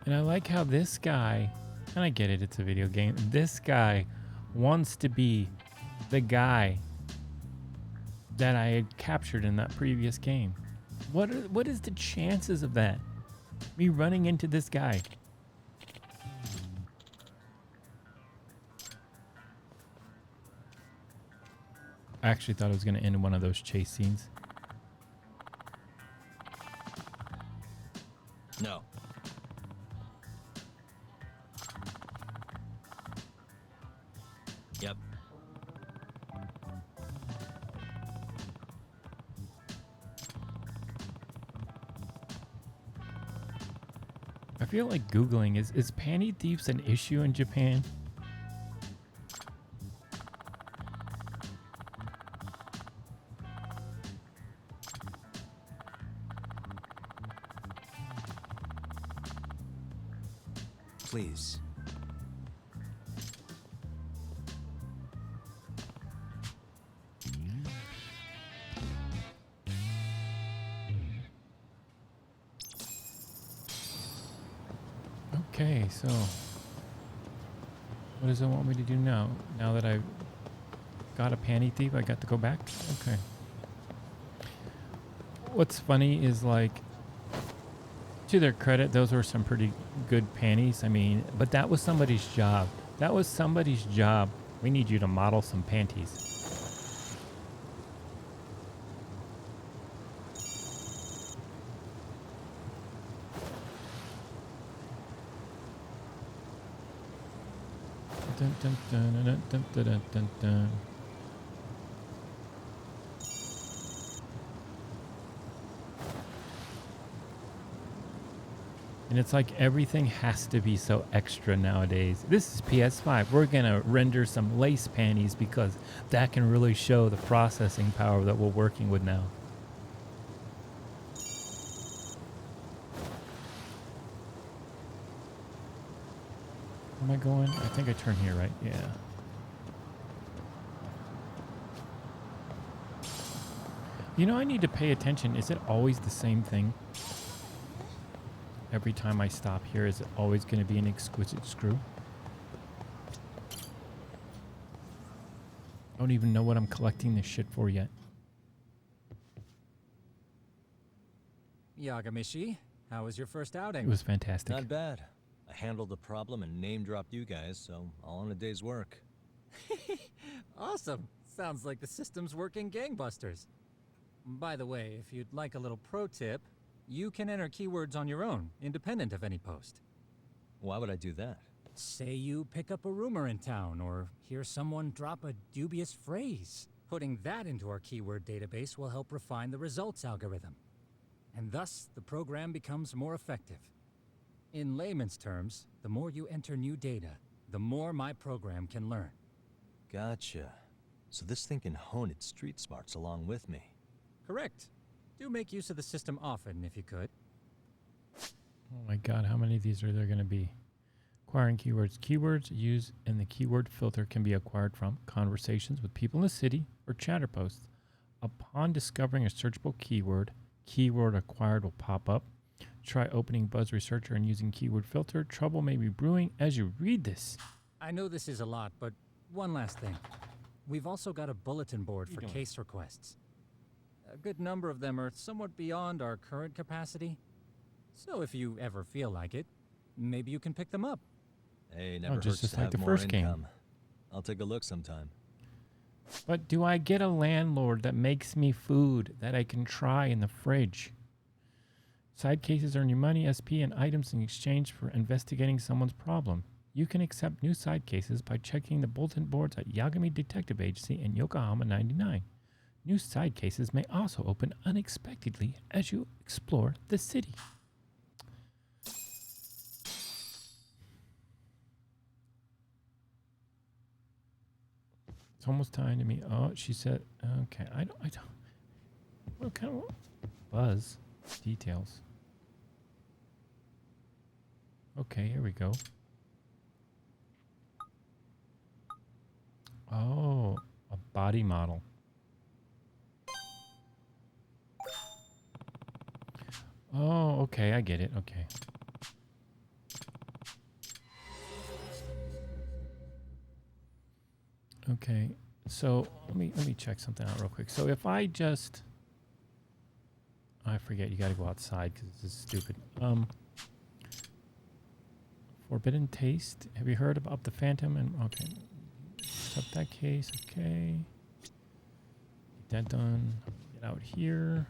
S1: And I like how this guy, and I get it, it's a video game, this guy wants to be the guy that I had captured in that previous game. What is the chances of that? Me running into this guy. I actually thought it was going to end in one of those chase scenes.
S5: No. Yep.
S1: I feel like Googling, is panty thieves an issue in Japan?
S5: Please.
S1: Okay, so what does it want me to do now? Now that I've got a panty thief, I got to go back? Okay. What's funny is, like, to their credit, those were some pretty good panties. I mean, but that was somebody's job. That was somebody's job. We need you to model some panties. Dun, dun, dun, dun, dun, dun, dun, dun, dun. And it's like everything has to be so extra nowadays. This is PS5. We're going to render some lace panties because that can really show the processing power that we're working with now. Where am I going? I think I turn here, right? Yeah. You know, I need to pay attention. Is it always the same thing? Every time I stop here, is it always going to be an exquisite screw? I don't even know what I'm collecting this shit for yet.
S15: Yagami, how was your first outing?
S1: It was fantastic.
S5: Not bad. I handled the problem and name-dropped you guys, so all in a day's work.
S15: Awesome. Sounds like the system's working gangbusters. By the way, if you'd like a little pro tip, you can enter keywords on your own, independent of any post.
S5: Why would I do that?
S15: Say you pick up a rumor in town, or hear someone drop a dubious phrase. Putting that into our keyword database will help refine the results algorithm. And thus, the program becomes more effective. In layman's terms, the more you enter new data, the more my program can learn.
S5: Gotcha. So this thing can hone its street smarts along with me.
S15: Correct. Do make use of the system often, if you could.
S1: Oh my god, how many of these are there going to be? Acquiring keywords. Keywords used in the keyword filter can be acquired from conversations with people in the city or chatter posts. Upon discovering a searchable keyword, keyword acquired will pop up. Try opening Buzz Researcher and using keyword filter. Trouble may be brewing as you read this.
S15: I know this is a lot, but one last thing. We've also got a bulletin board for case requests. A good number of them are somewhat beyond our current capacity. So if you ever feel like it, maybe you can pick them up.
S5: Hey, never hurts
S1: just
S5: to
S1: like
S5: have
S1: the
S5: more
S1: first
S5: income.
S1: game.
S5: I'll take a look sometime.
S1: But do I get a landlord that makes me food that I can try in the fridge? Side cases earn you money, SP, and items in exchange for investigating someone's problem. You can accept new side cases by checking the bulletin boards at Yagami Detective Agency in Yokohama 99. New side cases may also open unexpectedly as you explore the city. It's almost time to me. Oh, she said, okay, I don't, what kind of Buzz details? Okay, here we go. Oh, a body model. Oh, okay, I get it. Okay. Okay, so let me check something out real quick. So if I just, I forget, you got to go outside because this is stupid. Forbidden Taste. Have you heard about the Phantom? And okay, accept that case. Okay, get that done. Get out here.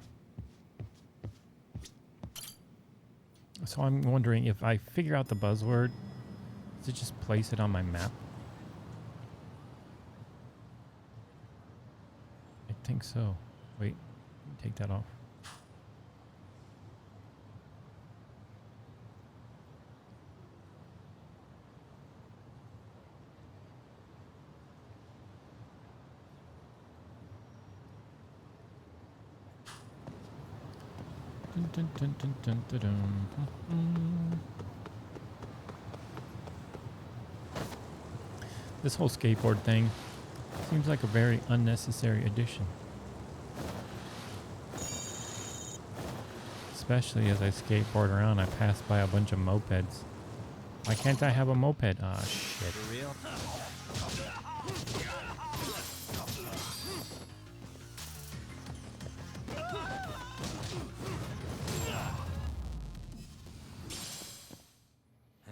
S1: So I'm wondering if I figure out the buzzword, does it just place it on my map? I think so. Wait, take that off. Dun, dun, dun, dun, dun, dun. This whole skateboard thing seems like a very unnecessary addition. Especially as I skateboard around, I pass by a bunch of mopeds. Why can't I have a moped? Ah, shit.
S5: For real?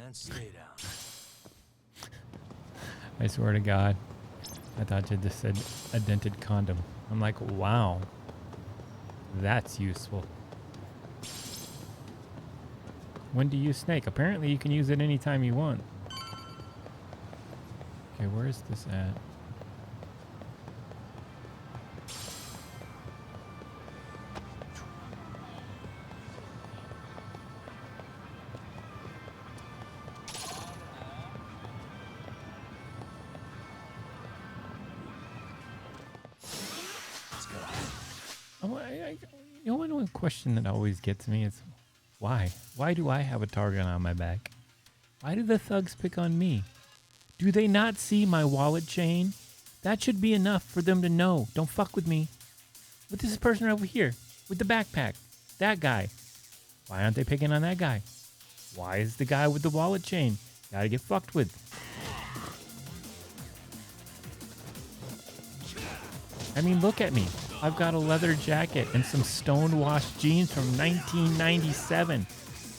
S5: And stay down.
S1: I swear to God, I thought you just said a dented condom. I'm like, wow, that's useful. When to use snake? Apparently you can use it anytime you want. Okay, where is this at? You know, one question that always gets me is, why? Why do I have a target on my back? Why do the thugs pick on me? Do they not see my wallet chain? That should be enough for them to know. Don't fuck with me. But this person over here with the backpack, that guy. Why aren't they picking on that guy? Why is the guy with the wallet chain gotta get fucked with? I mean, look at me. I've got a leather jacket and some stonewashed jeans from 1997.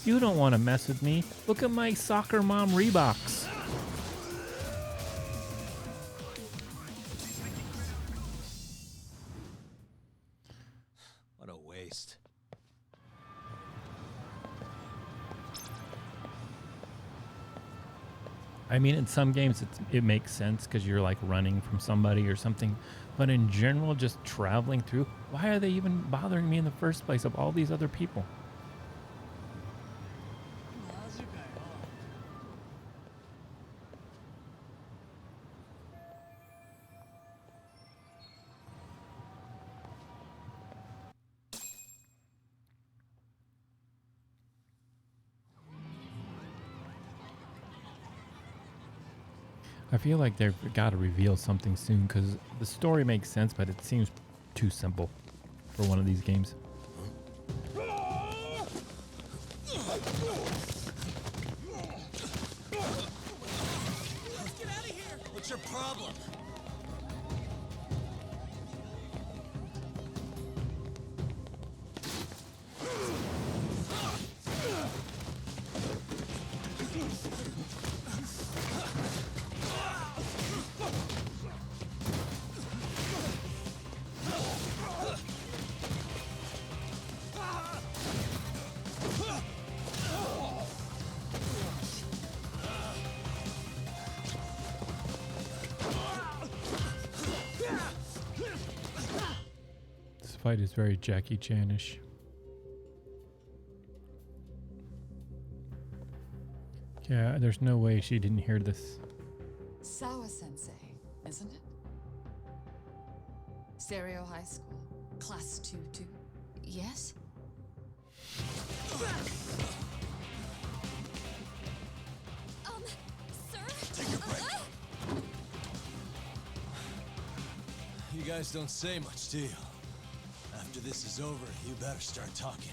S1: You don't want to mess with me. Look at my soccer mom Reeboks.
S5: What a waste.
S1: I mean, in some games it makes sense because you're like running from somebody or something. But in general, just traveling through, why are they even bothering me in the first place of all these other people? I feel like they've got to reveal something soon because the story makes sense, but it seems too simple for one of these games.
S9: Get out of here!
S5: What's your problem?
S1: This fight is very Jackie Chan-ish. Yeah, there's no way she didn't hear this.
S16: Sawa-sensei, isn't it? Stereo High School, Class 2-2.
S3: Yes?
S7: Sir?
S5: Take your break. You guys don't say much, do you? After this is over, you better start talking.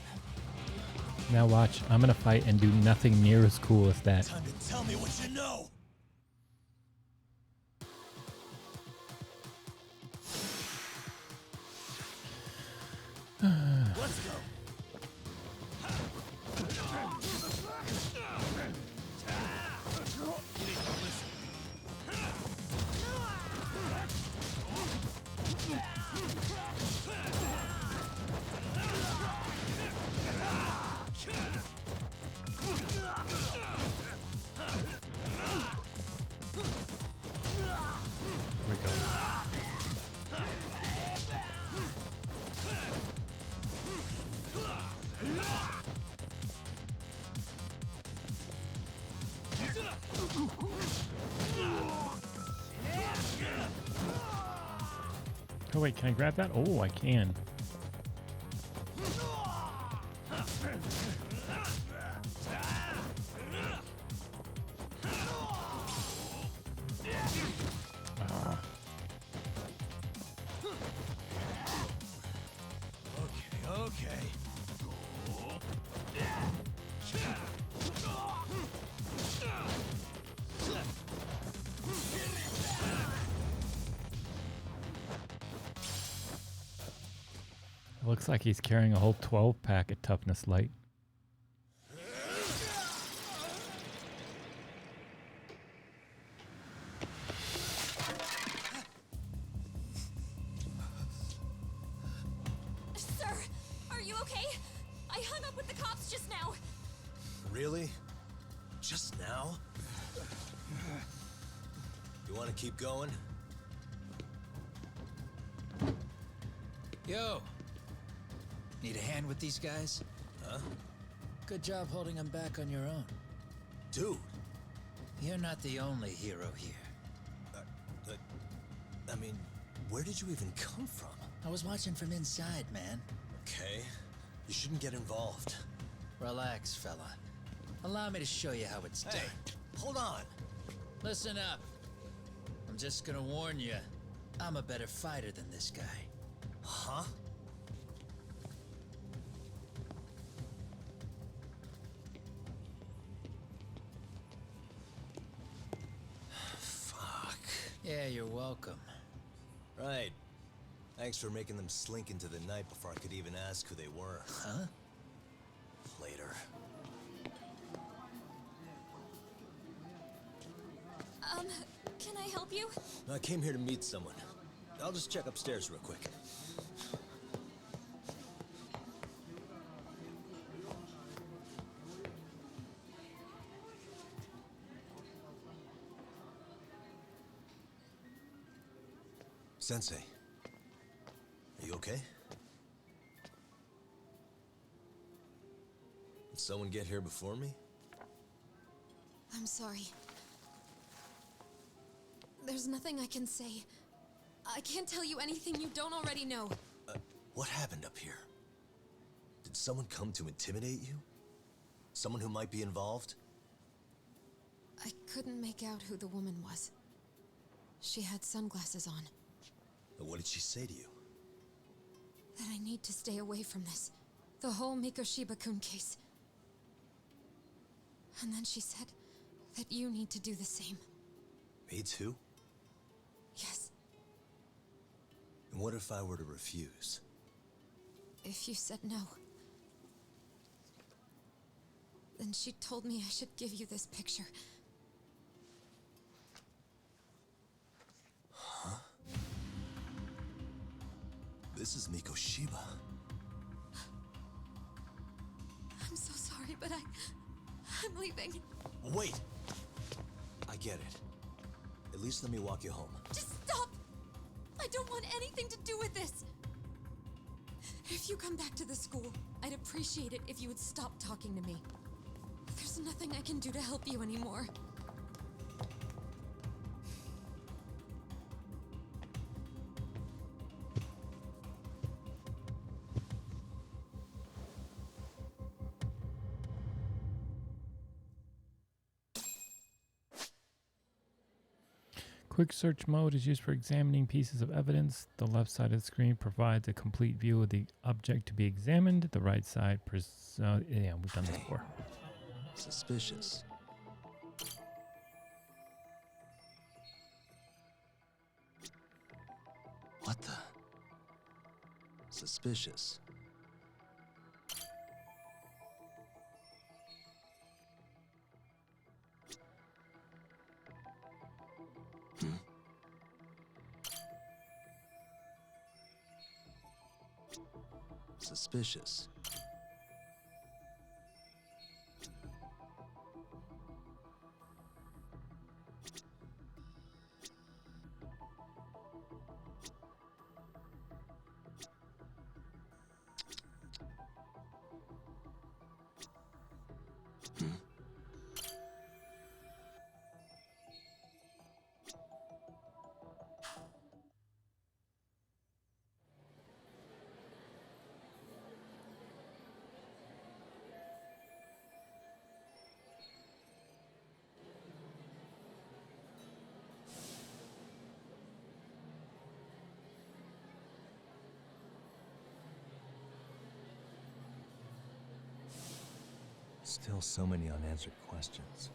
S1: Now watch, I'm gonna fight and do nothing near as cool as that.
S5: Time to tell me what you know! Let's go!
S1: Here we go. Oh wait, can I grab that? Oh, I can. Looks like he's carrying a whole 12-pack at Toughness Light.
S7: Sir, are you okay? I hung up with the cops just now.
S5: Really? Just now? You want to keep going?
S17: Yo! Need a hand with these guys?
S5: Huh?
S17: Good job holding them back on your own.
S5: Dude!
S17: You're not the only hero here.
S5: I mean, where did you even come from?
S17: I was watching from inside, man.
S5: Okay. You shouldn't get involved.
S17: Relax, fella. Allow me to show you how it's done.
S5: Hey, hold on.
S17: Listen up. I'm just gonna warn you. I'm a better fighter than this guy.
S5: Huh? Fuck.
S17: Yeah, you're welcome.
S5: Right. Thanks for making them slink into the night before I could even ask who they were.
S17: Huh?
S5: Later.
S7: Can I help you?
S5: I came here to meet someone. I'll just check upstairs real quick. Sensei, are you okay? Did someone get here before me?
S10: I'm sorry. There's nothing I can say. I can't tell you anything you don't already know.
S5: What happened up here? Did someone come to intimidate you? Someone who might be involved?
S10: I couldn't make out who the woman was. She had sunglasses on.
S5: What did she say to you?
S10: That I need to stay away from this. The whole Mikoshiba-kun case. And then she said that you need to do the same.
S5: Me too?
S10: Yes.
S5: And what if I were to refuse?
S10: If you said no. Then she told me I should give you this picture.
S5: Huh? This is Mikoshiba.
S10: I'm so sorry, but I'm leaving.
S5: Wait! I get it. At least let me walk you home.
S10: Just stop! I don't want anything to do with this! If you come back to the school, I'd appreciate it if you would stop talking to me. There's nothing I can do to help you anymore.
S1: Quick search mode is used for examining pieces of evidence. The left side of the screen provides a complete view of the object to be examined. The right side, yeah, we've done this before.
S5: Suspicious. What the? Suspicious. Suspicious. Still so many unanswered questions.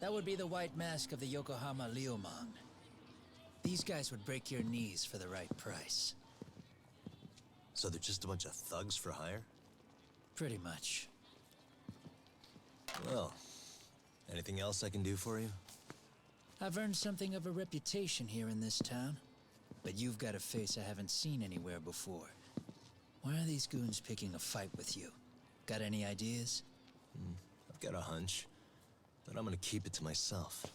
S17: That would be the white mask of the Yokohama Liumang. These guys would break your knees for the right price.
S5: So they're just a bunch of thugs for hire?
S17: Pretty much.
S5: Well, anything else I can do for you?
S17: I've earned something of a reputation here in this town. But you've got a face I haven't seen anywhere before. Why are these goons picking a fight with you? Got any ideas?
S5: I've got a hunch, but I'm gonna keep it to myself.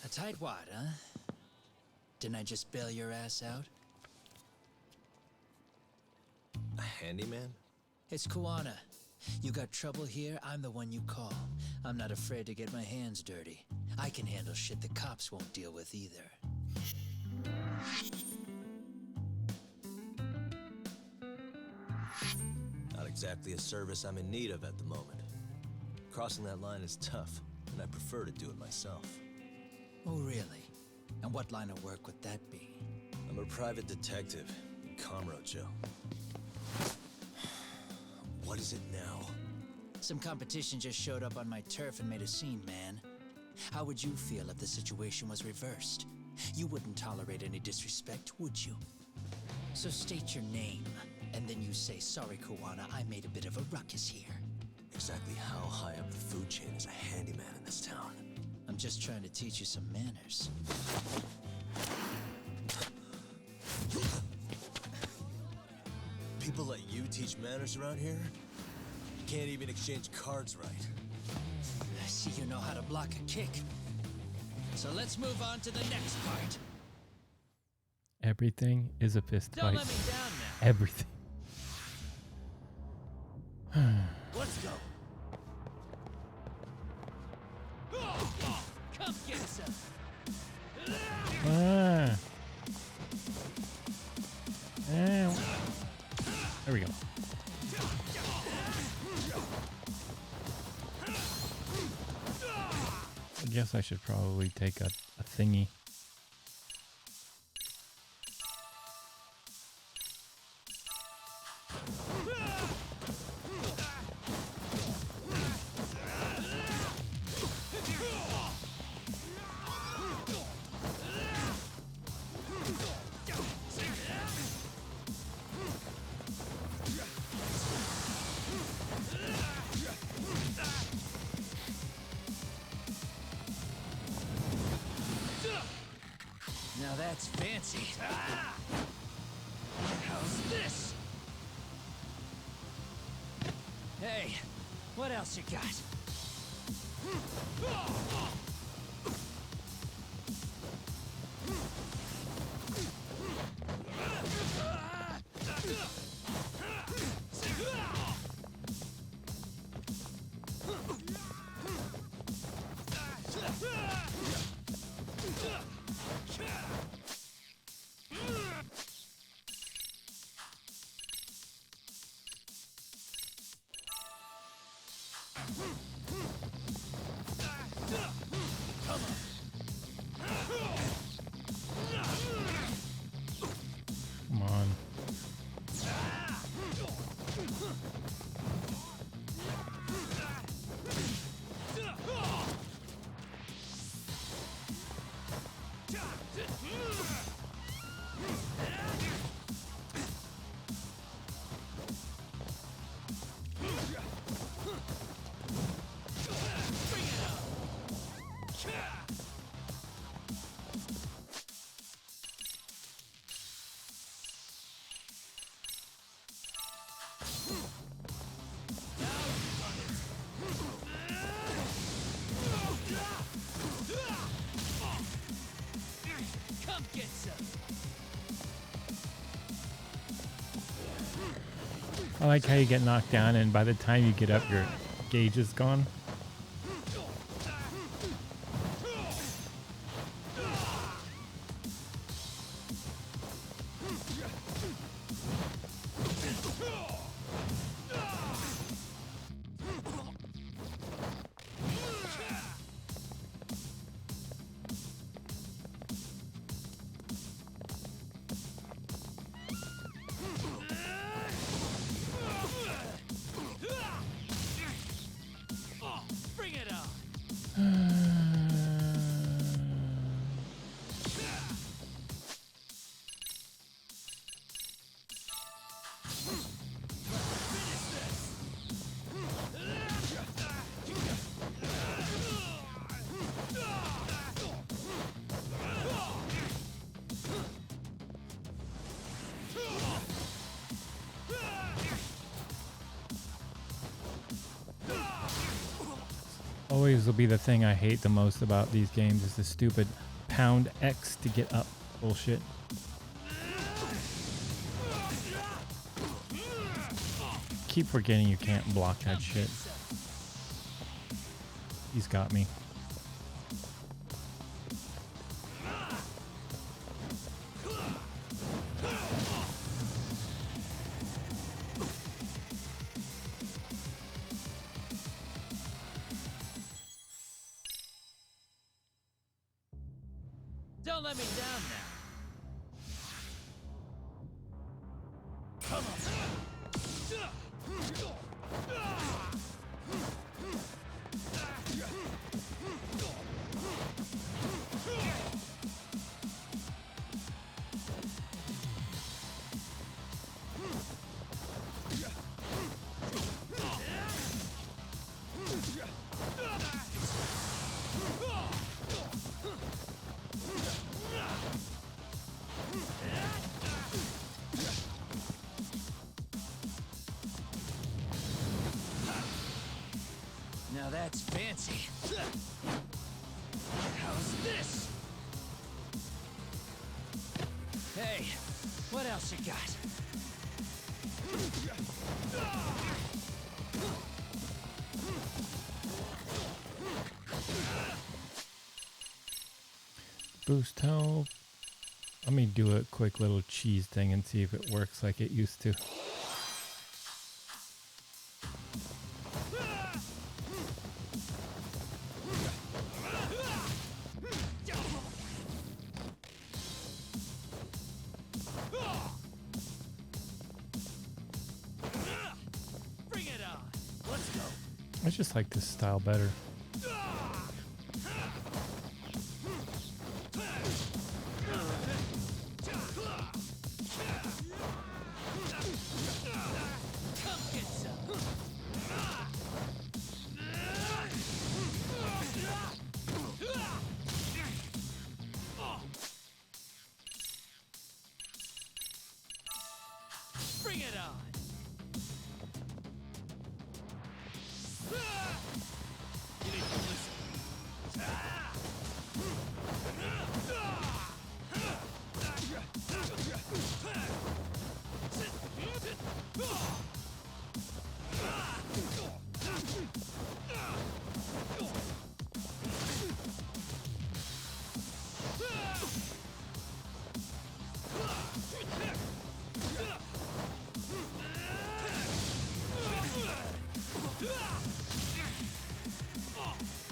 S17: A tightwad, huh? Didn't I just bail your ass out?
S5: A handyman?
S17: It's Kuwana. You got trouble here, I'm the one you call. I'm not afraid to get my hands dirty. I can handle shit the cops won't deal with either.
S5: Not exactly a service I'm in need of at the moment. Crossing that line is tough, and I prefer to do it myself.
S17: Oh, really? And what line of work would that be?
S5: I'm a private detective in Kamurocho. What is it now?
S17: Some competition just showed up on my turf and made a scene, man. How would you feel if the situation was reversed? You wouldn't tolerate any disrespect, would you? So state your name, and then you say, sorry, Kuwana, I made a bit of a ruckus here.
S5: Exactly how high up the food chain is a handyman in this town?
S17: I'm just trying to teach you some manners.
S5: People let you teach manners around here? You can't even exchange cards right.
S17: I see you know how to block a kick. So let's move on to the next part.
S1: Everything is a fist
S17: Don't
S1: fight.
S17: let me down now.
S1: Everything.
S17: Let's go. Come get some.
S1: Ah. And there we go. I guess I should probably take a thingy.
S17: Now that's fancy. How's this? Hey, what else you got? Come on. Come get some.
S1: I like how you get knocked down and by the time you get up your gauge is gone. Always will be the thing I hate the most about these games is the stupid pound X to get up bullshit. Keep forgetting you can't block that shit. He's got me.
S17: Don't let me down now. Come on. Now that's fancy. How's this? Hey, what else you got?
S1: Boost health. Let me do a quick little cheese thing and see if it works like it used to.
S17: Bring it on. Let's go.
S1: I just like this style better.
S17: Bring it on. You need to listen.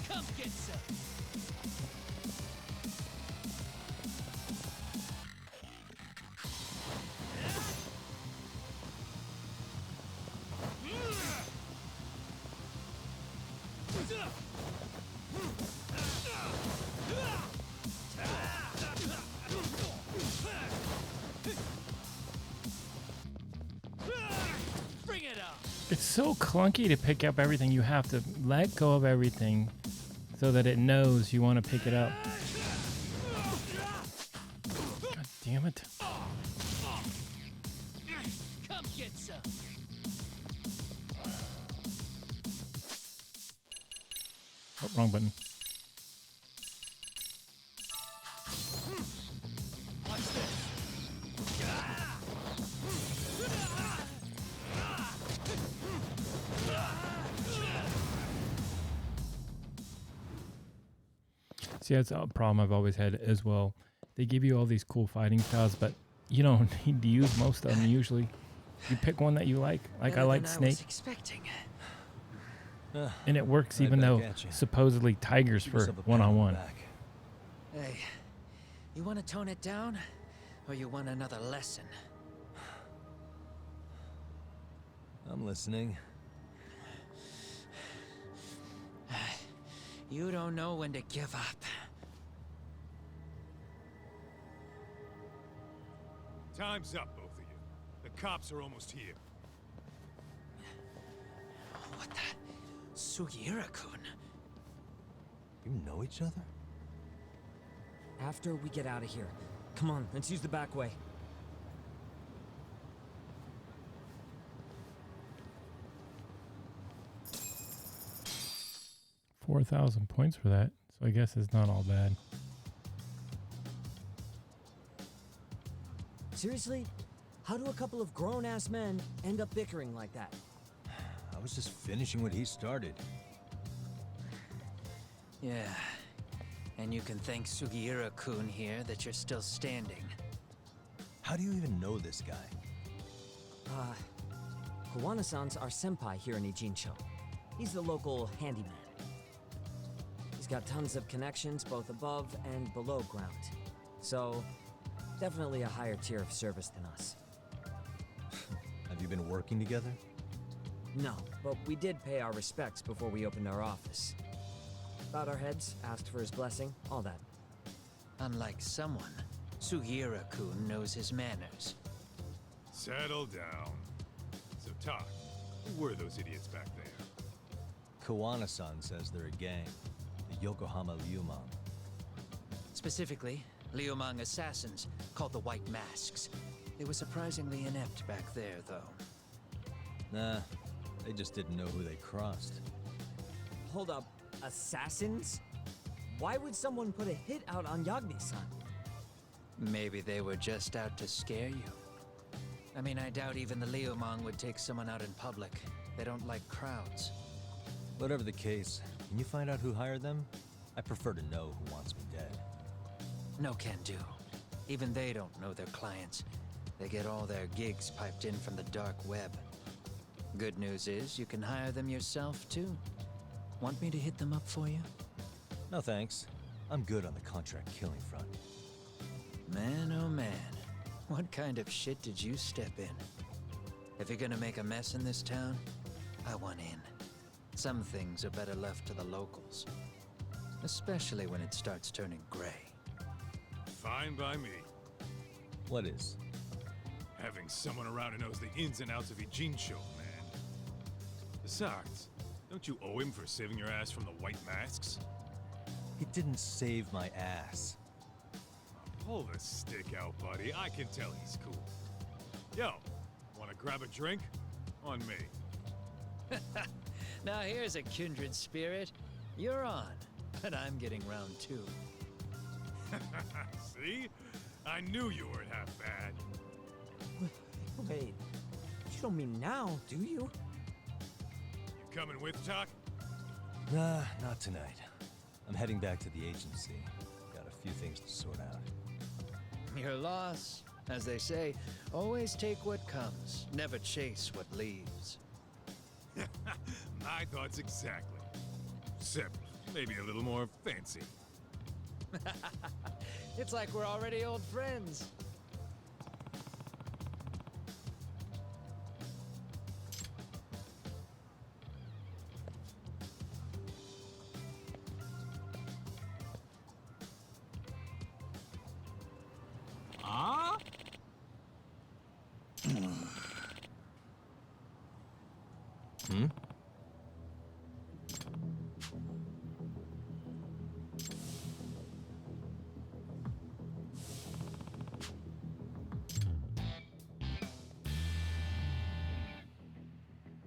S17: Come get some. Bring it on.
S1: It's so clunky to pick up everything. You have to let go of everything so that it knows you want to pick it up. God damn it.
S17: Come get some.
S1: Oh, wrong button.
S17: Watch this.
S1: See, that's a problem I've always had as well. They give you all these cool fighting styles, but you don't need to use most of them usually. You pick one that you like. Like I like Snake.
S17: Expecting.
S1: And it works
S5: Right
S1: even
S5: back
S1: though
S5: at ya.
S1: supposedly tigers
S5: Give
S1: for
S5: yourself a pat on the
S1: one-on-one.
S5: back.
S17: Hey, you want to tone it down, or you want another lesson?
S5: I'm listening.
S17: You don't know when to give up.
S14: Time's up, both of you. The cops are almost here.
S17: What the? Sugiura-kun?
S5: You know each other?
S18: After we get out of here. Come on, let's use the back way.
S1: 4,000 points for that, so I guess it's not all bad.
S18: Seriously? How do a couple of grown-ass men end up bickering like that?
S5: I was just finishing what he started.
S17: Yeah. And you can thank Sugiura-kun here that you're still standing.
S5: How do you even know this guy?
S18: Kawana-san's our senpai here in Ijincho. He's the local handyman. He's got tons of connections both above and below ground. So, definitely a higher tier of service than us.
S5: Have you been working together?
S18: No, but we did pay our respects before we opened our office. Bowed our heads, asked for his blessing, all that.
S17: Unlike someone, Sugiura-kun knows his manners.
S14: Settle down. So, Tak, who were those idiots back there?
S5: Kawana-san says they're a gang. The Yokohama Ryumang.
S17: Specifically, Ryumang assassins called the White Masks. They were surprisingly inept back there, though.
S5: Nah, they just didn't know who they crossed.
S18: Hold up, assassins? Why would someone put a hit out on Yagami-san?
S17: Maybe they were just out to scare you. I mean, I doubt even the Ryumang would take someone out in public. They don't like crowds.
S5: Whatever the case, can you find out who hired them? I prefer to know who wants me dead.
S17: No can do. Even they don't know their clients. They get all their gigs piped in from the dark web. Good news is, you can hire them yourself, too. Want me to hit them up for you?
S5: No thanks. I'm good on the contract killing front.
S17: Man, oh man. What kind of shit did you step in? If you're gonna make a mess in this town, I want in. Some things are better left to the locals. Especially when it starts turning gray.
S14: Fine by me.
S5: What is?
S14: Having someone around who knows the ins and outs of Ijincho, man. Besides, don't you owe him for saving your ass from the White Masks?
S5: He didn't save my ass.
S14: Pull the stick out, buddy. I can tell he's cool. Yo, wanna grab a drink? On me.
S17: Now here's a kindred spirit. You're on, but I'm getting round two.
S14: See? I knew you weren't half bad.
S18: Wait, you don't mean now, do you?
S14: You coming with, Tak?
S5: Nah, not tonight. I'm heading back to the agency. Got a few things to sort out.
S17: Your loss. As they say, always take what comes, never chase what leaves.
S14: My thoughts exactly. Except maybe a little more fancy.
S17: It's like we're already old friends.
S14: Ah?
S5: Hmm?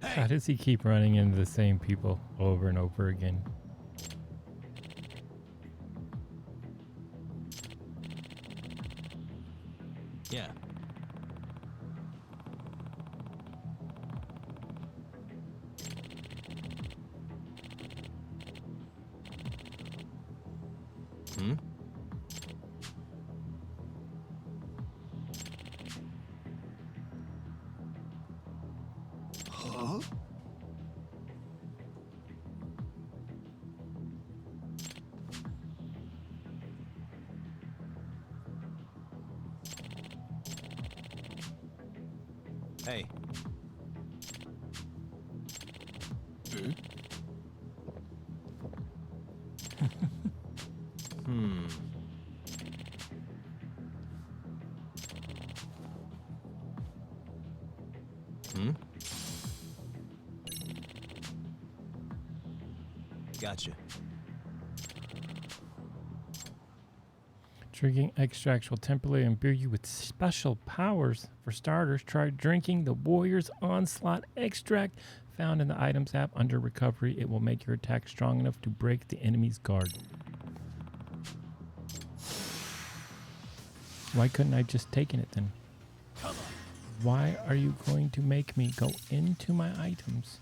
S1: How does he keep running into the same people over and over again?
S5: Yeah. Hmm?
S4: Huh?
S5: Hey.
S4: Hmm?
S5: Hmm. Hmm? Gotcha.
S1: Drinking extracts will temporarily imbue you with special powers. For starters, try drinking the Warrior's Onslaught extract found in the Items app under Recovery. It will make your attack strong enough to break the enemy's guard. Why couldn't I just taken it then? Why are you going to make me go into my items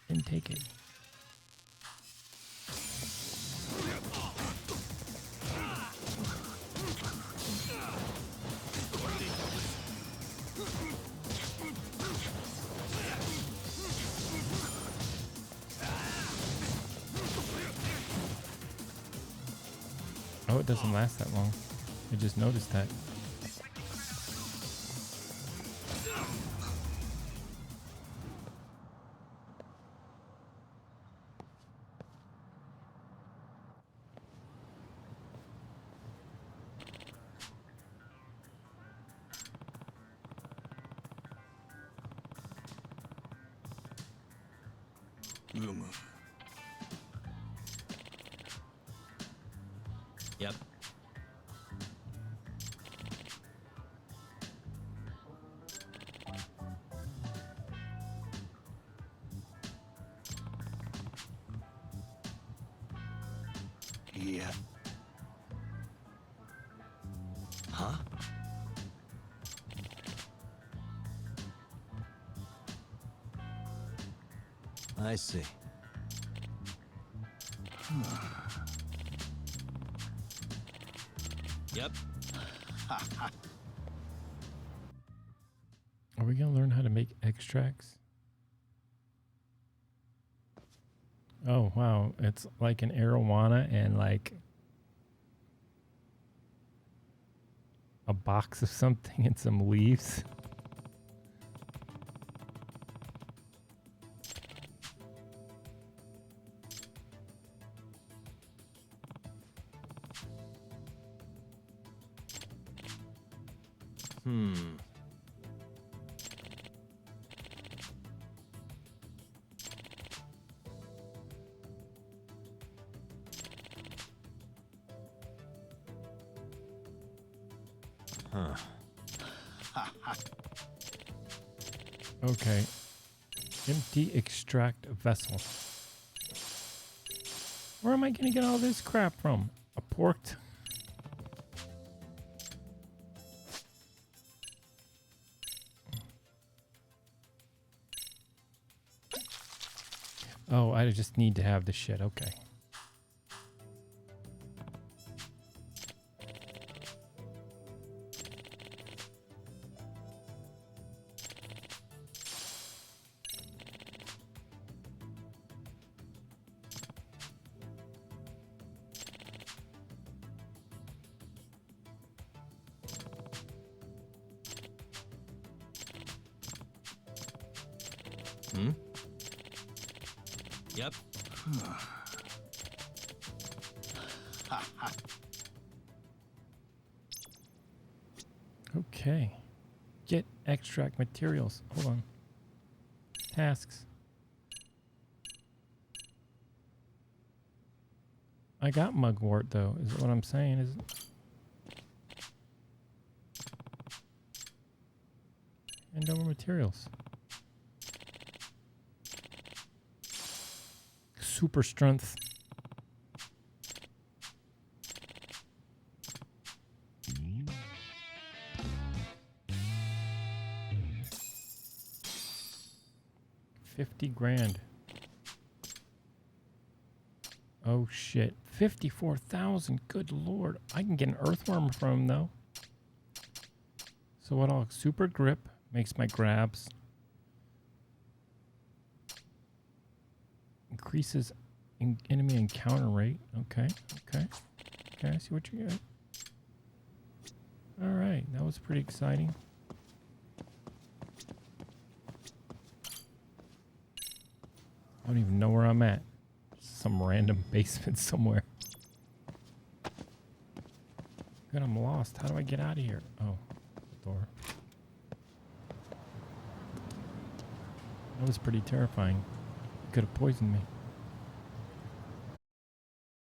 S1: and take it? Oh, it doesn't last that long. I just noticed that.
S5: Yep.
S9: Yeah.
S5: Huh? I see. Yep.
S1: Are we going to learn how to make extracts? Oh, wow. It's like an arowana and like a box of something and some leaves.
S5: Huh.
S1: Okay. Empty extract vessel. Where am I going to get all this crap from? A pork? Oh, I just need to have the shit. Okay.
S5: Yep.
S1: Okay. Get extract materials. Hold on. Tasks. I got mugwort though, is what I'm saying. Is hand over materials. Super strength. $50,000. Oh shit. 54,000. Good lord. I can get an earthworm from him though. So what all? Super grip makes my grabs. Increases enemy encounter rate. Okay. Okay. Okay. I see what you got. All right. That was pretty exciting. I don't even know where I'm at. Some random basement somewhere. Good, I'm lost. How do I get out of here? Oh, door. That was pretty terrifying. It could have poisoned me.